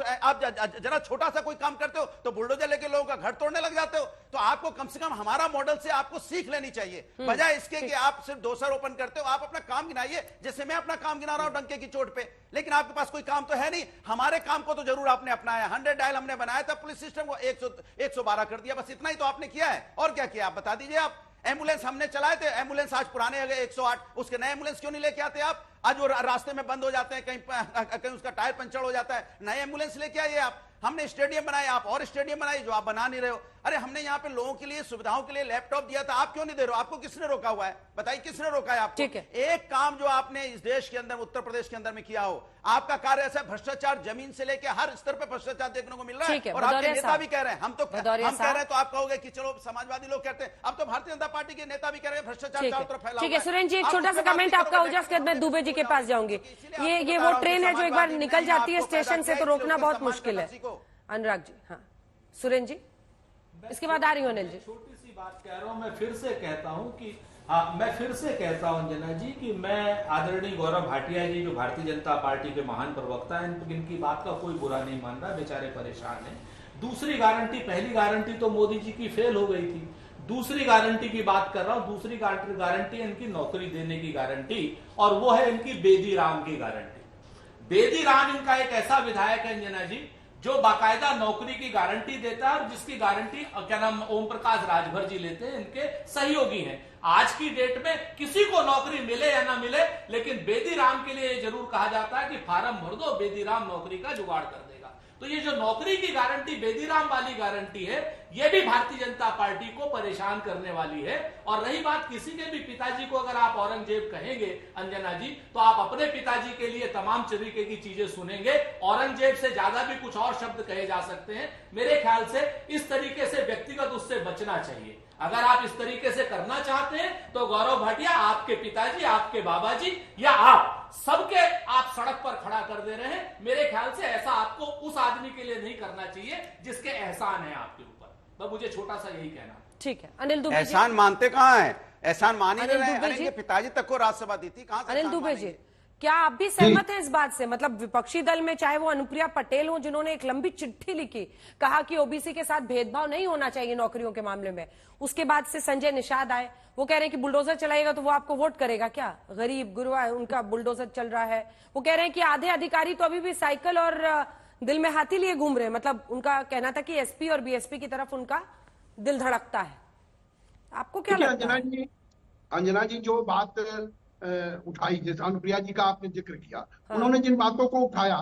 जरा छोटा सा कोई काम करते हो तो बुलडोजर लेके लोगों का घर तोड़ने लग जाते हो। तो आपको कम से कम हमारा मॉडल से आपको सीख लेनी चाहिए, बजाय इसके कि आप सिर्फ दोषारोपण करते हो। आप अपना काम गिनाइए, जैसे मैं अपना काम गिना रहा हूं डंके की चोट पे। लेकिन आपके पास कोई काम तो है नहीं। हमारे काम को तो जरूर आपने अपनाया। 100 डायल हमने बनाया था, पुलिस सिस्टम को 112 कर दिया, बस इतना ही तो आपने किया है। और क्या किया आप बता दीजिए। आप एम्बुलेंस हमने चलाए थे, एम्बुलेंस आज पुराने हो गए 108, उसके नए एम्बुलेंस क्यों नहीं लेके आते आप? आज वो रास्ते में बंद हो जाते हैं, कहीं उसका टायर पंचर हो जाता है, नए एम्बुलेंस लेके आइए आप। हमने स्टेडियम बनाए, आप और स्टेडियम बनाइए, जो आप बना नहीं रहे हो। अरे हमने यहाँ पे लोगों के लिए सुविधाओं के लिए लैपटॉप दिया था, आप क्यों नहीं दे रहे हो? आपको किसने रोका हुआ है? बताइए किसने रोका है आपको? एक काम जो आपने इस देश के अंदर, उत्तर प्रदेश के अंदर में किया हो, आपका कार्य ऐसा भ्रष्टाचार जमीन से लेकर हर स्तर पर भ्रष्टाचार देखने को मिल रहा है। और आपके नेता भी कह रहे हैं, हम कह रहे हैं, तो आप कहोगे कि चलो समाजवादी लोग कहते हैं, अब तो भारतीय जनता पार्टी के नेता भी कह रहे हैं भ्रष्टाचार चारों तरफ फैला। ठीक है सुरेंद्र जी, एक छोटा सा कमेंट आपका हो जाए, उसके बाद मैं दुबे जी के पास जाऊंगी। ये वो ट्रेन है जो एक बार निकल जाती है स्टेशन से तो रोकना बहुत मुश्किल है। अनुराग जी, हाँ सुरेंद्र जी, इसके बाद आ रही हूँ अनिल जी। छोटी सी बात कह रहा हूँ, मैं फिर से कहता हूँ कि मैं फिर से कहता हूँ अंजना जी कि मैं आदरणीय गौरव भाटिया जी जो भारतीय जनता पार्टी के महान प्रवक्ता हैं, इनकी बात का कोई बुरा नहीं मान रहा, बेचारे परेशान हैं। दूसरी गारंटी, पहली गारंटी तो मोदी जी की फेल हो गई थी, दूसरी गारंटी की बात कर रहा हूं। दूसरी गारंटी है इनकी नौकरी देने की गारंटी, और वो है इनकी बेदी राम की गारंटी। बेदी राम इनका एक ऐसा विधायक है अंजना जी जो बाकायदा नौकरी की गारंटी देता है, और जिसकी गारंटी क्या नाम ओम प्रकाश राजभर जी लेते हैं, इनके सहयोगी हैं। आज की डेट में किसी को नौकरी मिले या ना मिले, लेकिन बेदी राम के लिए जरूर कहा जाता है कि फार्म भर दो, बेदी राम नौकरी का जुगाड़ कर देगा। तो ये जो नौकरी की गारंटी बेदीराम वाली गारंटी है, ये भी भारतीय जनता पार्टी को परेशान करने वाली है। और रही बात किसी के भी पिताजी को अगर आप औरंगजेब कहेंगे अंजना जी, तो आप अपने पिताजी के लिए तमाम तरीके की चीजें सुनेंगे। औरंगजेब से ज्यादा भी कुछ और शब्द कहे जा सकते हैं। मेरे ख्याल से इस तरीके से व्यक्तिगत उससे बचना चाहिए। अगर आप इस तरीके से करना चाहते हैं तो गौरव भाटिया, आपके पिताजी, आपके बाबा जी या आप सबके आप सड़क पर खड़ा कर दे रहे हैं। मेरे ख्याल से ऐसा आपको उस आदमी के लिए नहीं करना चाहिए जिसके एहसान है आपके ऊपर। मुझे छोटा सा यही कहना। ठीक है अनिल दुबे, एहसान मानते कहाँ है? एहसान मान ही नहीं रहे। इनके पिताजी तक को राज्यसभा दी थी, कहां से? अनिल दुबे जी, क्या आप भी सहमत हैं इस बात से? मतलब विपक्षी दल में चाहे वो अनुप्रिया पटेल हो जिन्होंने एक लंबी चिट्ठी लिखी, कहा कि ओबीसी के साथ भेदभाव नहीं होना चाहिए नौकरियों के मामले में। उसके बाद से संजय निषाद आए, वो कह रहे हैं कि बुलडोजर चलाएगा तो वो आपको वोट करेगा क्या? गरीब गुरबा उनका बुलडोजर चल रहा है। वो कह रहे हैं कि आधे अधिकारी तो अभी भी साइकिल और दिल में हाथी लिए घूम रहे हैं। मतलब उनका कहना था कि एसपी और बीएसपी की तरफ उनका दिल धड़कता है। आपको क्या लगता है? अंजना जी जो बात उठाई, जैसे अनुप्रिया जी का आपने जिक्र किया, उन्होंने जिन बातों को उठाया,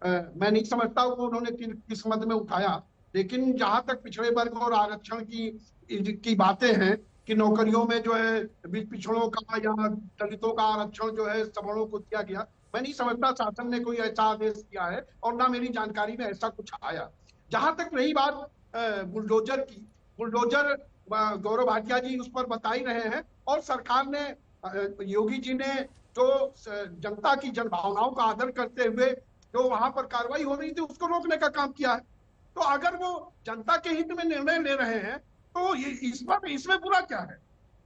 मैं नहीं समझता वो उन्होंने किस मद में उठाया, लेकिन जहां तक पिछड़े वर्ग और आरक्षण की बातें हैं कि नौकरियों में जो है पिछड़ों का या दलितों का आरक्षण जो है सवर्णों को दिया गया, मैं नहीं समझता शासन ने कोई ऐसा आदेश किया है और ना मेरी जानकारी में ऐसा कुछ आया। जहां तक रही बात बुलडोजर की, बुलडोजर गौरव भाटिया जी उस पर बता ही रहे हैं, और सरकार ने, योगी जी ने जो जनता की जनभावनाओं का आदर करते हुए जो वहां पर कार्रवाई हो रही थी उसको रोकने का काम किया है। तो अगर वो जनता के हित में निर्णय ले रहे हैं तो इसमें बुरा क्या है?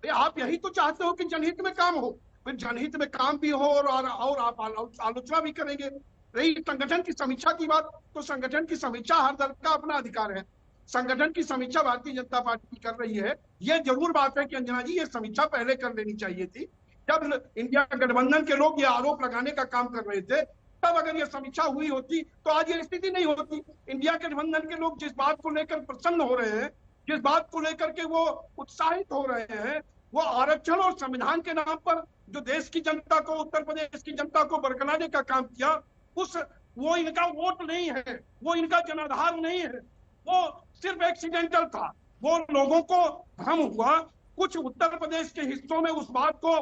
आप यही तो चाहते हो कि जनहित में काम हो, फिर जनहित में काम भी हो और आप आलोचना भी करेंगे। रही संगठन की समीक्षा की बात, तो संगठन की समीक्षा हर दल का अपना अधिकार है। संगठन की समीक्षा भारतीय जनता पार्टी कर रही है। ये जरूर बात है कि अंजना जी ये समीक्षा पहले कर लेनी चाहिए थी। जब इंडिया गठबंधन के लोग ये आरोप लगाने का काम कर रहे थे, तब अगर ये समीक्षा हुई होती तो आज ये स्थिति नहीं होती। इंडिया गठबंधन के लोग जिस बात को लेकर प्रसन्न हो रहे हैं, जिस बात को लेकर के वो उत्साहित हो रहे हैं, वो आरक्षण और संविधान के नाम पर जो देश की जनता को, उत्तर प्रदेश की जनता को बरगलाने का काम किया, वो इनका वोट नहीं है, वो इनका जनाधार नहीं है, वो सिर्फ एक्सीडेंटल था। वो लोगों को भ्रम हुआ, कुछ उत्तर प्रदेश के हिस्सों में उस बात को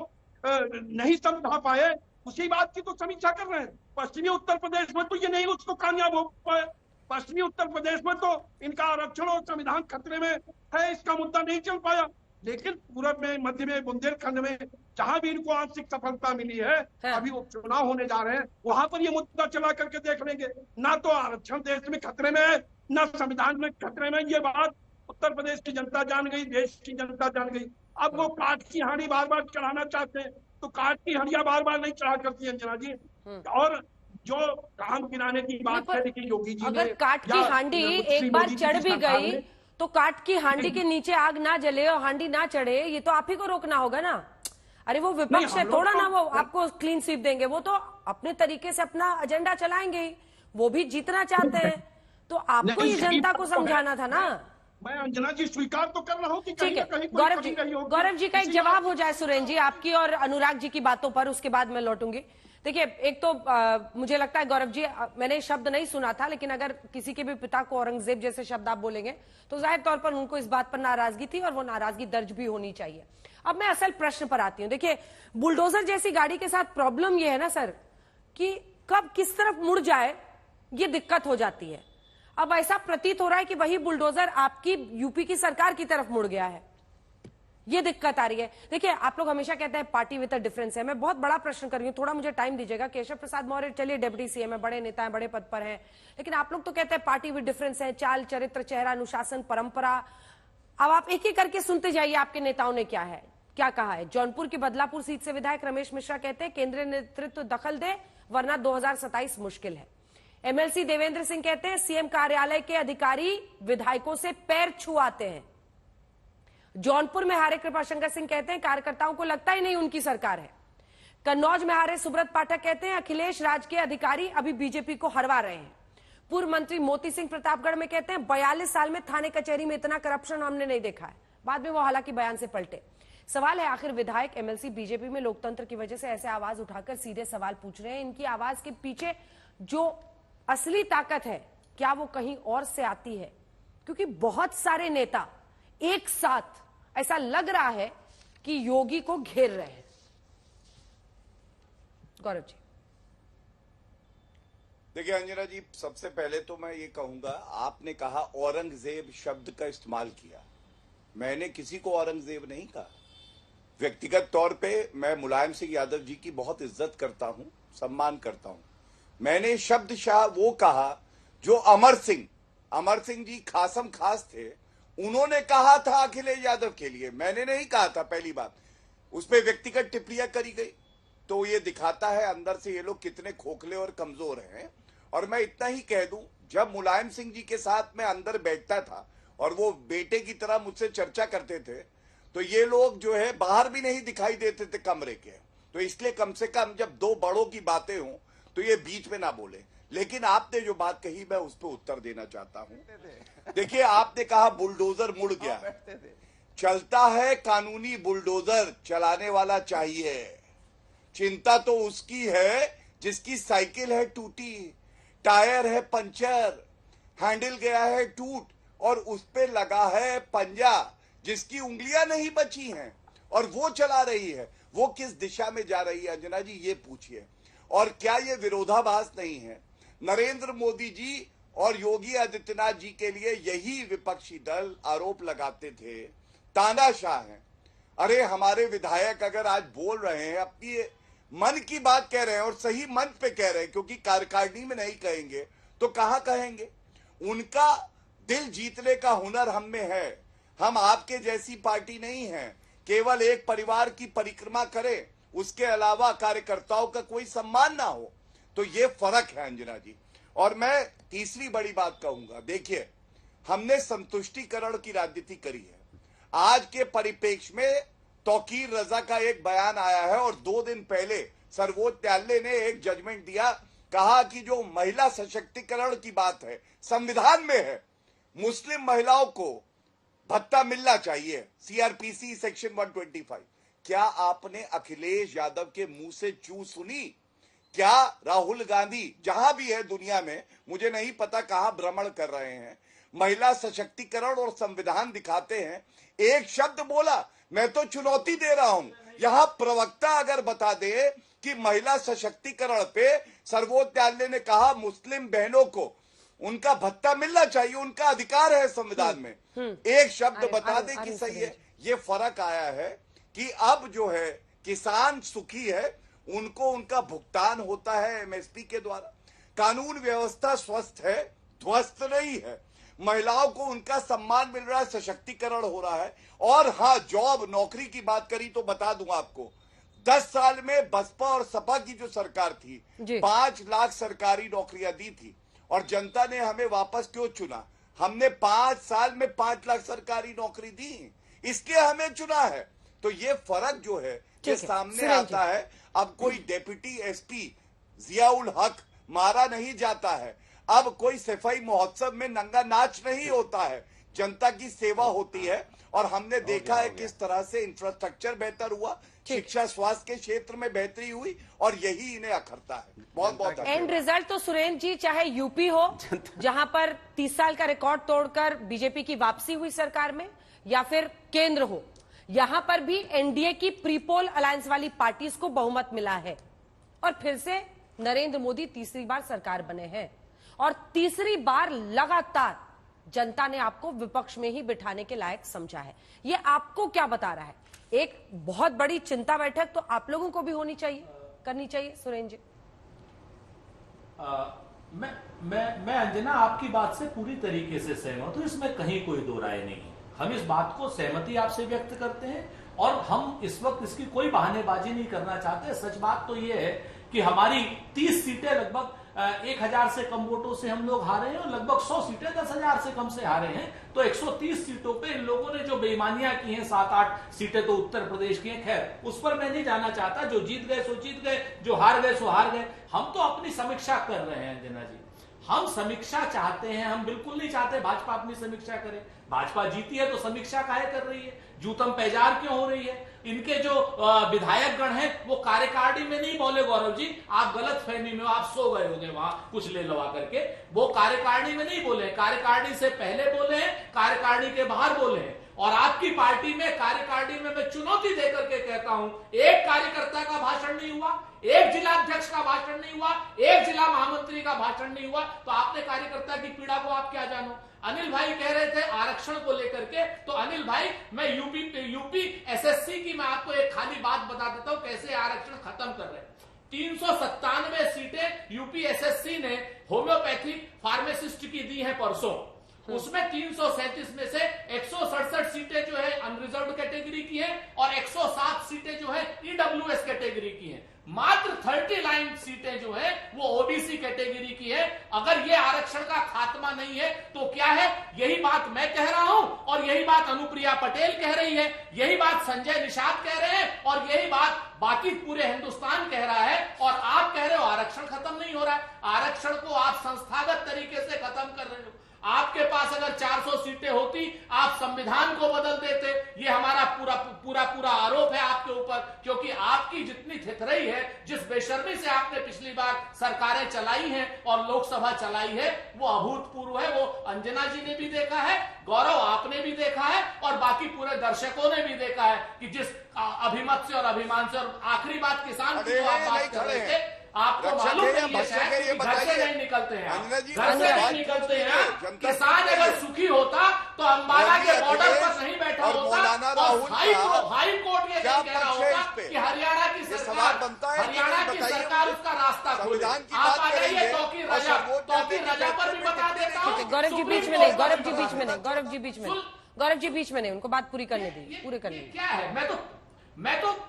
नहीं समझा पाए, उसी बात की तो समीक्षा कर रहे हैं। पश्चिमी उत्तर प्रदेश में तो ये नहीं उसको कामयाब हो पाए। पश्चिमी उत्तर प्रदेश में तो इनका आरक्षण और संविधान खतरे में है, इसका मुद्दा नहीं चल पाया। लेकिन पूरब में, मध्य में, बुंदेलखंड में जहां भी इनको आंशिक सफलता मिली है, अभी वो चुनाव होने जा रहे हैं, वहां पर ये मुद्दा चला करके देख लेंगे। ना तो आरक्षण देश में खतरे में है, ना संविधान में खतरे में। ये बात उत्तर प्रदेश की जनता जान गई, देश की जनता जान गई। अब वो काठ की हांडी बार बार चढ़ाना चाहते हैं, तो काठ की हांडियां बार बार नहीं चढ़ा करती अंजना जी। और जो राम गिराने की बात है कि योगी जी अगर काठ की हांडी एक बार चढ़ भी गई तो काठ की हांडी के नीचे आग ना जले और हांडी ना चढ़े, ये तो आप ही को रोकना होगा ना। अरे वो विपक्ष है, थोड़ा ना वो आपको क्लीन स्वीप देंगे, वो तो अपने तरीके से अपना एजेंडा चलाएंगे ही। वो भी जीतना चाहते हैं, तो आपको ये जनता को समझाना था ना। मैं अंजना जी स्वीकार तो कर रहा हूँ कि कहीं ठीक ना है, कहीं कोई गौरव कमी जी, रही होगी। गौरव जी का एक जवाब हो जाए सुरेंद्र जी आपकी और अनुराग जी की बातों पर, उसके बाद मैं लौटूंगी। देखिए, एक तो मुझे लगता है गौरव जी, मैंने शब्द नहीं सुना था, लेकिन अगर किसी के भी पिता को औरंगजेब जैसे शब्द आप बोलेंगे तो जाहिर तौर पर उनको इस बात पर नाराजगी थी और वो नाराजगी दर्ज भी होनी चाहिए। अब मैं असल प्रश्न पर आती हूँ। देखिए, बुलडोजर जैसी गाड़ी के साथ प्रॉब्लम ये है ना सर कि कब किस तरफ मुड़ जाए ये दिक्कत हो जाती है। अब ऐसा प्रतीत हो रहा है कि वही बुलडोजर आपकी यूपी की सरकार की तरफ मुड़ गया है, ये दिक्कत आ रही है। देखिए, आप लोग हमेशा कहते हैं पार्टी विद अ डिफरेंस है। मैं बहुत बड़ा प्रश्न कर रही हूँ, थोड़ा मुझे टाइम दीजिएगा। केशव प्रसाद मौर्य चलिए डिप्टी सीएम है, बड़े नेता हैं, बड़े पद पर हैं, लेकिन आप लोग तो कहते हैं पार्टी विद डिफरेंस है, चाल चरित्र चेहरा अनुशासन परंपरा। अब आप एक एक करके सुनते जाइए आपके नेताओं ने क्या कहा है। जौनपुर की बदलापुर सीट से विधायक रमेश मिश्रा कहते हैं केंद्रीय नेतृत्व दखल दे वरना 2027 मुश्किल है। एमएलसी देवेंद्र सिंह कहते हैं सीएम कार्यालय के अधिकारी विधायकों से पैर छुआते हैं। जौनपुर में हारे कृपाशंकर सिंह कहते हैं कार्यकर्ताओं को लगता ही नहीं उनकी सरकार है। कन्नौज में हारे सुब्रत पाठक कहते हैं अखिलेश राज के अधिकारी अभी बीजेपी को हरवा रहे हैं। पूर्व मंत्री मोती सिंह प्रतापगढ़ में कहते हैं 42 साल में थाने कचहरी में इतना करप्शन हमने नहीं देखा है। बाद में वो हालांकि बयान से पलटे। सवाल है, आखिर विधायक एमएलसी बीजेपी में लोकतंत्र की वजह से ऐसे आवाज उठाकर सीधे सवाल पूछ रहे हैं, इनकी आवाज के पीछे जो असली ताकत है क्या वो कहीं और से आती है? क्योंकि बहुत सारे नेता एक साथ ऐसा लग रहा है कि योगी को घेर रहे हैं। गौरव जी, देखिए अंजना जी, सबसे पहले तो मैं ये कहूंगा, आपने कहा औरंगजेब शब्द का इस्तेमाल किया। मैंने किसी को औरंगजेब नहीं कहा। व्यक्तिगत तौर पे मैं मुलायम सिंह यादव जी की बहुत इज्जत करता हूं, सम्मान करता हूं। मैंने शब्द शाह वो कहा जो अमर सिंह जी खासम खास थे, उन्होंने कहा था अखिलेश यादव के लिए, मैंने नहीं कहा था। पहली बात, उस पर व्यक्तिगत टिप्पणियां करी गई, तो ये दिखाता है अंदर से ये लोग कितने खोखले और कमजोर हैं। और मैं इतना ही कह दूं, जब मुलायम सिंह जी के साथ मैं अंदर बैठता था और वो बेटे की तरह मुझसे चर्चा करते थे, तो ये लोग जो है बाहर भी नहीं दिखाई देते थे कमरे के। तो इसलिए कम से कम जब दो बड़ों की बातें हों तो ये बीच में ना बोले। लेकिन आपने जो बात कही मैं उस पर उत्तर देना चाहता हूं। देखिए, आपने कहा बुलडोजर मुड़ गया। चलता है कानूनी बुलडोजर, चलाने वाला चाहिए। चिंता तो उसकी है जिसकी साइकिल है टूटी, टायर है पंचर, हैंडल गया है टूट और उस पे लगा है पंजा, जिसकी उंगलियां नहीं बची हैं और वो चला रही है। वो किस दिशा में जा रही है अंजना जी, ये पूछिए। और क्या ये विरोधाभास नहीं है? नरेंद्र मोदी जी और योगी आदित्यनाथ जी के लिए यही विपक्षी दल आरोप लगाते थे, तानाशाह हैं। अरे हमारे विधायक अगर आज बोल रहे हैं, अपनी मन की बात कह रहे हैं और सही मंच पे कह रहे हैं, क्योंकि कार्यकारिणी में नहीं कहेंगे तो कहां कहेंगे? उनका दिल जीतने का हुनर हम में है। हम आपके जैसी पार्टी नहीं है, केवल एक परिवार की परिक्रमा करें, उसके अलावा कार्यकर्ताओं का कोई सम्मान ना हो। तो ये फर्क है अंजना जी। और मैं तीसरी बड़ी बात कहूंगा, देखिए हमने संतुष्टिकरण की राजनीति करी है। आज के परिप्रेक्ष्य में तौकीर रजा का एक बयान आया है और 2 दिन पहले सर्वोच्च न्यायालय ने एक जजमेंट दिया, कहा कि जो महिला सशक्तिकरण की बात है संविधान में है, मुस्लिम महिलाओं को भत्ता मिलना चाहिए, सीआरपीसी सेक्शन 125। क्या आपने अखिलेश यादव के मुंह से चू सुनी? क्या राहुल गांधी जहां भी है दुनिया में, मुझे नहीं पता कहां भ्रमण कर रहे हैं, महिला सशक्तिकरण और संविधान दिखाते हैं, एक शब्द बोला? मैं तो चुनौती दे रहा हूं, यहां प्रवक्ता अगर बता दे कि महिला सशक्तिकरण पे सर्वोच्च न्यायालय ने कहा मुस्लिम बहनों को उनका भत्ता मिलना चाहिए, उनका अधिकार है संविधान में, एक शब्द बता दे कि सही है। ये फर्क आया है कि अब जो है किसान सुखी है, उनको उनका भुगतान होता है एमएसपी के द्वारा, कानून व्यवस्था स्वस्थ है, ध्वस्त नहीं है, महिलाओं को उनका सम्मान मिल रहा है, सशक्तिकरण हो रहा है। और हाँ, जॉब नौकरी की बात करी तो बता दूं आपको, 10 साल में बसपा और सपा की जो सरकार थी 5 लाख सरकारी नौकरियां दी थी और जनता ने हमें वापस क्यों चुना? हमने 5 साल में 5 लाख सरकारी नौकरी दी, इसलिए हमें चुना है। तो ये फर्क जो है ये सामने आता है। अब कोई डेप्यूटी एसपी जियाउल हक मारा नहीं जाता है, अब कोई सफाई महोत्सव में नंगा नाच नहीं होता है, जनता की सेवा होती है। और हमने देखा है किस तरह से इंफ्रास्ट्रक्चर बेहतर हुआ, शिक्षा स्वास्थ्य के क्षेत्र में बेहतरी हुई, और यही इन्हें अखरता है। बहुत बहुत एंड रिजल्ट तो सुरेंद्र जी, चाहे यूपी हो जहां पर 30 साल का रिकॉर्ड तोड़कर बीजेपी की वापसी हुई सरकार में, या फिर केंद्र हो, यहां पर भी एनडीए की प्रीपोल अलायंस वाली पार्टीज को बहुमत मिला है और फिर से नरेंद्र मोदी तीसरी बार सरकार बने हैं और तीसरी बार लगातार जनता ने आपको विपक्ष में ही बिठाने के लायक समझा है। ये आपको क्या बता रहा है? एक बहुत बड़ी चिंता बैठक तो आप लोगों को भी होनी चाहिए, करनी चाहिए। सुरेंद्र जी, मैं अंजना आपकी बात से पूरी तरीके से सहमत हूं, इसमें कहीं कोई दो राय नहीं है। हम इस बात को सहमति आपसे व्यक्त करते हैं और हम इस वक्त इसकी कोई बहानेबाजी नहीं करना चाहते। सच बात तो यह है कि हमारी 30 सीटें लगभग 1000 से कम वोटों से हम लोग हारे हैं और लगभग 100 सीटें 10,000 से कम से हारे हैं। तो 130 सीटों पे इन लोगों ने जो बेईमानियां की हैं, 7-8 सीटें तो उत्तर प्रदेश की हैं, खैर उस पर मैं नहीं जाना चाहता। जो जीत गए सो जीत गए, जो हार गए सो हार गए। हम तो अपनी समीक्षा कर रहे हैं अंजना जी, हम समीक्षा चाहते हैं। हम बिल्कुल नहीं चाहते भाजपा अपनी समीक्षा करे। भाजपा जीती है तो समीक्षा काहे कर रही है, जूतम पैजार क्यों हो रही है? इनके जो विधायक गण हैं वो कार्यकारिणी में नहीं बोले। गौरव जी, आप गलत फहमी में, आप सो गए होंगे वहां कुछ ले लवा करके। वो कार्यकारिणी में नहीं बोले, कार्यकारिणी से पहले बोले हैं, कार्यकारिणी के बाहर बोले हैं। और आपकी पार्टी में कार्यकारिणी में मैं चुनौती देकर के कहता हूं, एक कार्यकर्ता का भाषण नहीं हुआ, एक जिला अध्यक्ष का भाषण नहीं हुआ, एक जिला महामंत्री का भाषण नहीं हुआ, तो आपने कार्यकर्ता की पीड़ा को आप क्या जानो? अनिल भाई कह रहे थे आरक्षण को लेकर के, तो अनिल भाई मैं यूपी एसएससी की मैं आपको एक खाली बात बता देता हूं कैसे आरक्षण खत्म कर रहे हैं। 397 सीटें यूपी एसएससी ने होम्योपैथिक फार्मासिस्ट की दी है परसों। उसमें 337 में से 167 सीटें जो है अनरिजर्व्ड कैटेगरी की हैं और 107 सीटें जो है ईडब्ल्यूएस कैटेगरी की हैं। मात्र 39 सीटें जो है वो ओबीसी कैटेगरी की है। अगर ये आरक्षण का खात्मा नहीं है तो क्या है? यही बात मैं कह रहा हूं और यही बात अनुप्रिया पटेल कह रही है, यही बात संजय निषाद कह रहे हैं और यही बात बाकी पूरे हिंदुस्तान कह रहा है। और आप कह रहे हो आरक्षण खत्म नहीं हो रहा है। आरक्षण को आप संस्थागत तरीके से खत्म कर रहे हो। आपके पास अगर 400 सीटें होती, आप संविधान को बदल देते। ये हमारा पूरा आरोप है आपके ऊपर, क्योंकि आपकी जितनी थिथरई है, जिस बेशर्मी से आपने पिछली बार सरकारें चलाई हैं और लोकसभा चलाई है, वो अभूतपूर्व है। वो अंजना जी ने भी देखा है, गौरव आपने भी देखा है और बाकी पूरे दर्शकों ने भी देखा है कि जिस अभिमत से और अभिमान से। और आखिरी बात किसान की जो आप बात कर रहे थे, आपको मालूम नहीं है शायद घर से नहीं निकलते हैं, घर से नहीं निकलते हैं। किसान अगर सुखी होता तो अंबाला के बॉर्डर पर नहीं बैठा होता और हाई कोर्ट ये कह रहा होता कि हरियाणा की सरकार उसका रास्ता खोले। आप आ जाइए तौकीर रजा पर भी बता देता हूँ। गौरव जी बीच में नहीं, गौरव जी बीच में नहीं, गौरव जी बीच में नहीं, गौरव जी बीच में नहीं, उनको बात पूरी करने दी, पूरी करने दी। क्या है,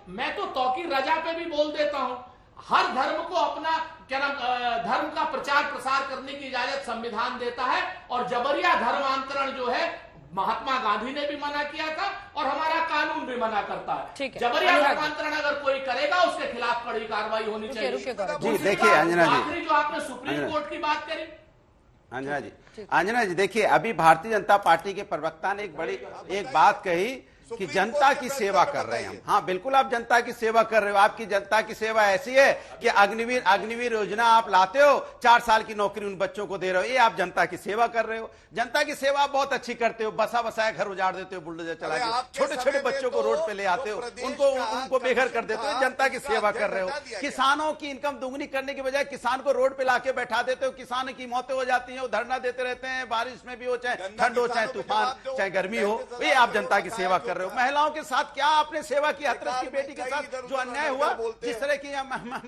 मैं तो तौकीर रजा पे भी बोल देता हूँ। हर धर्म को अपना धर्म का प्रचार प्रसार करने की इजाजत संविधान देता है और जबरिया धर्मांतरण जो है महात्मा गांधी ने भी मना किया था और हमारा कानून भी मना करता है। जबरिया धर्मांतरण अगर कोई करेगा उसके खिलाफ कड़ी कार्रवाई होनी चाहिए। जी देखिए अंजना जी, आखिरी जो आपने सुप्रीम कोर्ट की बात करी, अंजना जी देखिए, अभी भारतीय जनता पार्टी के प्रवक्ता ने एक बात कही कि जनता की सेवा कर रहे हैं हम। हाँ बिल्कुल, आप जनता की सेवा कर रहे हो। आपकी जनता की सेवा ऐसी है कि अग्निवीर योजना आप लाते हो, 4 साल की नौकरी उन बच्चों को दे रहे हो, ये आप जनता की सेवा कर रहे हो। जनता की सेवा आप बहुत अच्छी करते हो। बसाया घर उजाड़ देते हो, बुलडोजर चला के छोटे छोटे बच्चों को रोड पे ले आते हो, उनको बेघर कर देते हो। जनता की सेवा कर रहे हो। किसानों की इनकम दुगनी करने के बजाय किसान को रोड पे लाके बैठा देते हो। किसान की मौतें हो जाती है, वो धरना देते रहते हैं, बारिश में भी हो, चाहे ठंड हो, चाहे तूफान, चाहे गर्मी हो, ये आप जनता की सेवा कर रहे हो। महिलाओं के साथ क्या आपने सेवा की? हाथरस की बेटी के साथ जो अन्याय हुआ, जिस तरह की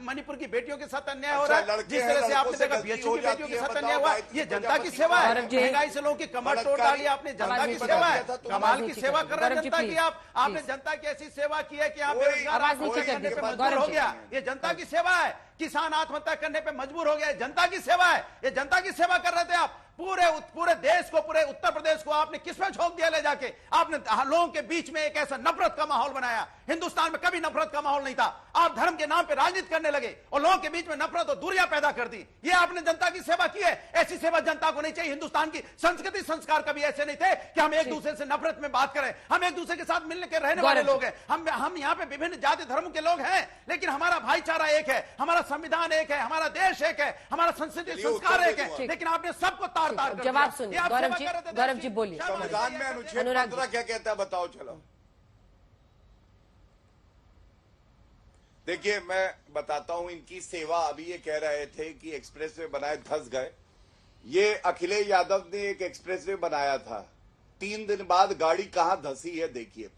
मणिपुर की बेटियों के साथ अन्याय हो रहा है, जिस तरह से आपने देखा बीएचयू की बेटियों के साथ अन्याय हुआ, ये जनता की सेवा है। महंगाई से लोगों की कमर तोड़ डाली आपने, जनता की सेवा है। कमाल की सेवा कर रहे हैं जनता की आप। आपने जनता की ऐसी सेवा की है कि आप बेरोजगार मजबूर हो गया, ये जनता की सेवा है। किसान आत्महत्या करने पे मजबूर हो गया, जनता की सेवा है। ये जनता की सेवा कर रहे थे आप। पूरे देश को, पूरे उत्तर प्रदेश को आपने किसमें झोंक दिया ले जाके? आपने लोगों के बीच में एक ऐसा नफरत का माहौल बनाया, हिंदुस्तान में कभी नफरत का माहौल नहीं था। आप धर्म के नाम पे राजनीति करने लगे और लोगों के बीच में नफरत और दूरियां पैदा कर दी। ये आपने जनता की सेवा की है। ऐसी सेवा जनता को नहीं चाहिए। हिंदुस्तान की संस्कृति संस्कार कभी ऐसे नहीं थे कि हम एक दूसरे से नफरत में बात करें। हम एक दूसरे के साथ मिलने के रहने वाले लोग हैं। हम यहाँ पे विभिन्न जाति धर्म के लोग हैं, लेकिन हमारा भाईचारा एक है, हमारा संविधान एक है, हमारा देश एक है, हमारा संस्कृति संस्कार एक है। लेकिन आपने सबको तार तार कर जवाब सुनिए। गौरव जी बोलिए। संविधान में अनुच्छेद 15 क्या कहता है बताओ। चलो देखिए, मैं बताता हूं इनकी सेवा। अभी ये कह रहे थे कि एक्सप्रेसवे बनाए धंस गए। ये अखिलेश यादव ने एक एक्सप्रेसवे बनाया था, 3 दिन बाद गाड़ी कहां धंसी है देखिए।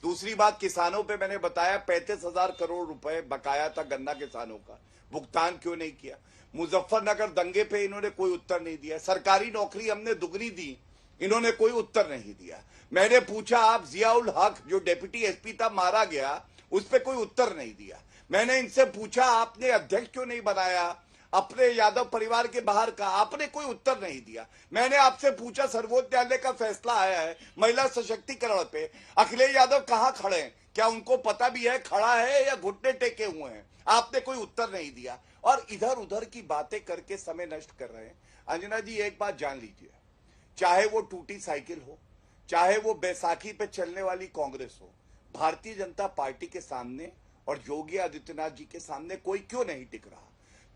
दूसरी बात, किसानों पे मैंने बताया 35,000 करोड़ रुपए बकाया था गन्ना किसानों का, भुगतान क्यों नहीं किया। मुजफ्फरनगर दंगे पे इन्होंने कोई उत्तर नहीं दिया। सरकारी नौकरी हमने दुगनी दी, इन्होंने कोई उत्तर नहीं दिया। मैंने पूछा आप जियाउल हक जो डेप्यूटी एसपी था मारा गया, उस पर कोई उत्तर नहीं दिया। मैंने इनसे पूछा आपने अध्यक्ष क्यों नहीं बनाया अपने यादव परिवार के बाहर का, आपने कोई उत्तर नहीं दिया। मैंने आपसे पूछा सर्वोच्च न्यायालय का फैसला आया है महिला सशक्तिकरण पे, अखिलेश यादव कहां खड़े हैं, क्या उनको पता भी है खड़ा है या घुटने टेके हुए हैं, आपने कोई उत्तर नहीं दिया। और इधर उधर की बातें करके समय नष्ट कर रहे हैं। अंजना जी एक बात जान लीजिए, चाहे वो टूटी साइकिल हो, चाहे वो बैसाखी पे चलने वाली कांग्रेस हो, भारतीय जनता पार्टी के सामने और योगी आदित्यनाथ जी के सामने कोई क्यों नहीं टिक रहा?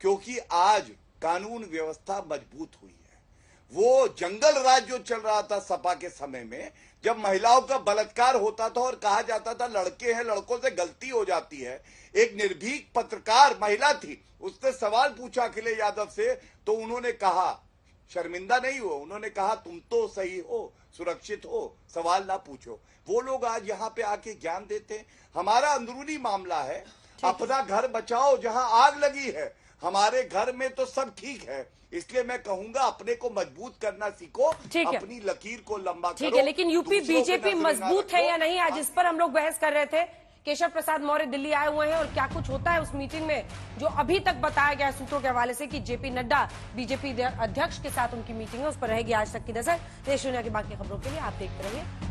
क्योंकि आज कानून व्यवस्था मजबूत हुई है। वो जंगल राज जो चल रहा था सपा के समय में, जब महिलाओं का बलात्कार होता था और कहा जाता था लड़के हैं, लड़कों से गलती हो जाती है, एक निर्भीक पत्रकार महिला थी, उसने सवाल पूछा अखिलेश यादव से, तो उन्होंने कहा, शर्मिंदा नहीं हो, उन्होंने कहा तुम तो सही हो, सुरक्षित हो, सवाल ना पूछो। वो लोग आज यहाँ पे आके ज्ञान देते हैं। हमारा अंदरूनी मामला है, अपना घर बचाओ जहां आग लगी है। हमारे घर में तो सब ठीक है, इसलिए मैं कहूंगा अपने को मजबूत करना सीखो, अपनी लकीर को लंबा करो। ठीक है, लेकिन यूपी बीजेपी मजबूत है या नहीं, आज इस पर हम लोग बहस कर रहे थे। केशव प्रसाद मौर्य दिल्ली आए हुए हैं और क्या कुछ होता है उस मीटिंग में, जो अभी तक बताया गया सूत्रों के हवाले से कि जेपी नड्डा बीजेपी अध्यक्ष के साथ उनकी मीटिंग है, उस पर रहेगी आज तक की नजर। देश दुनिया की बाकी खबरों के लिए आप देखते रहिए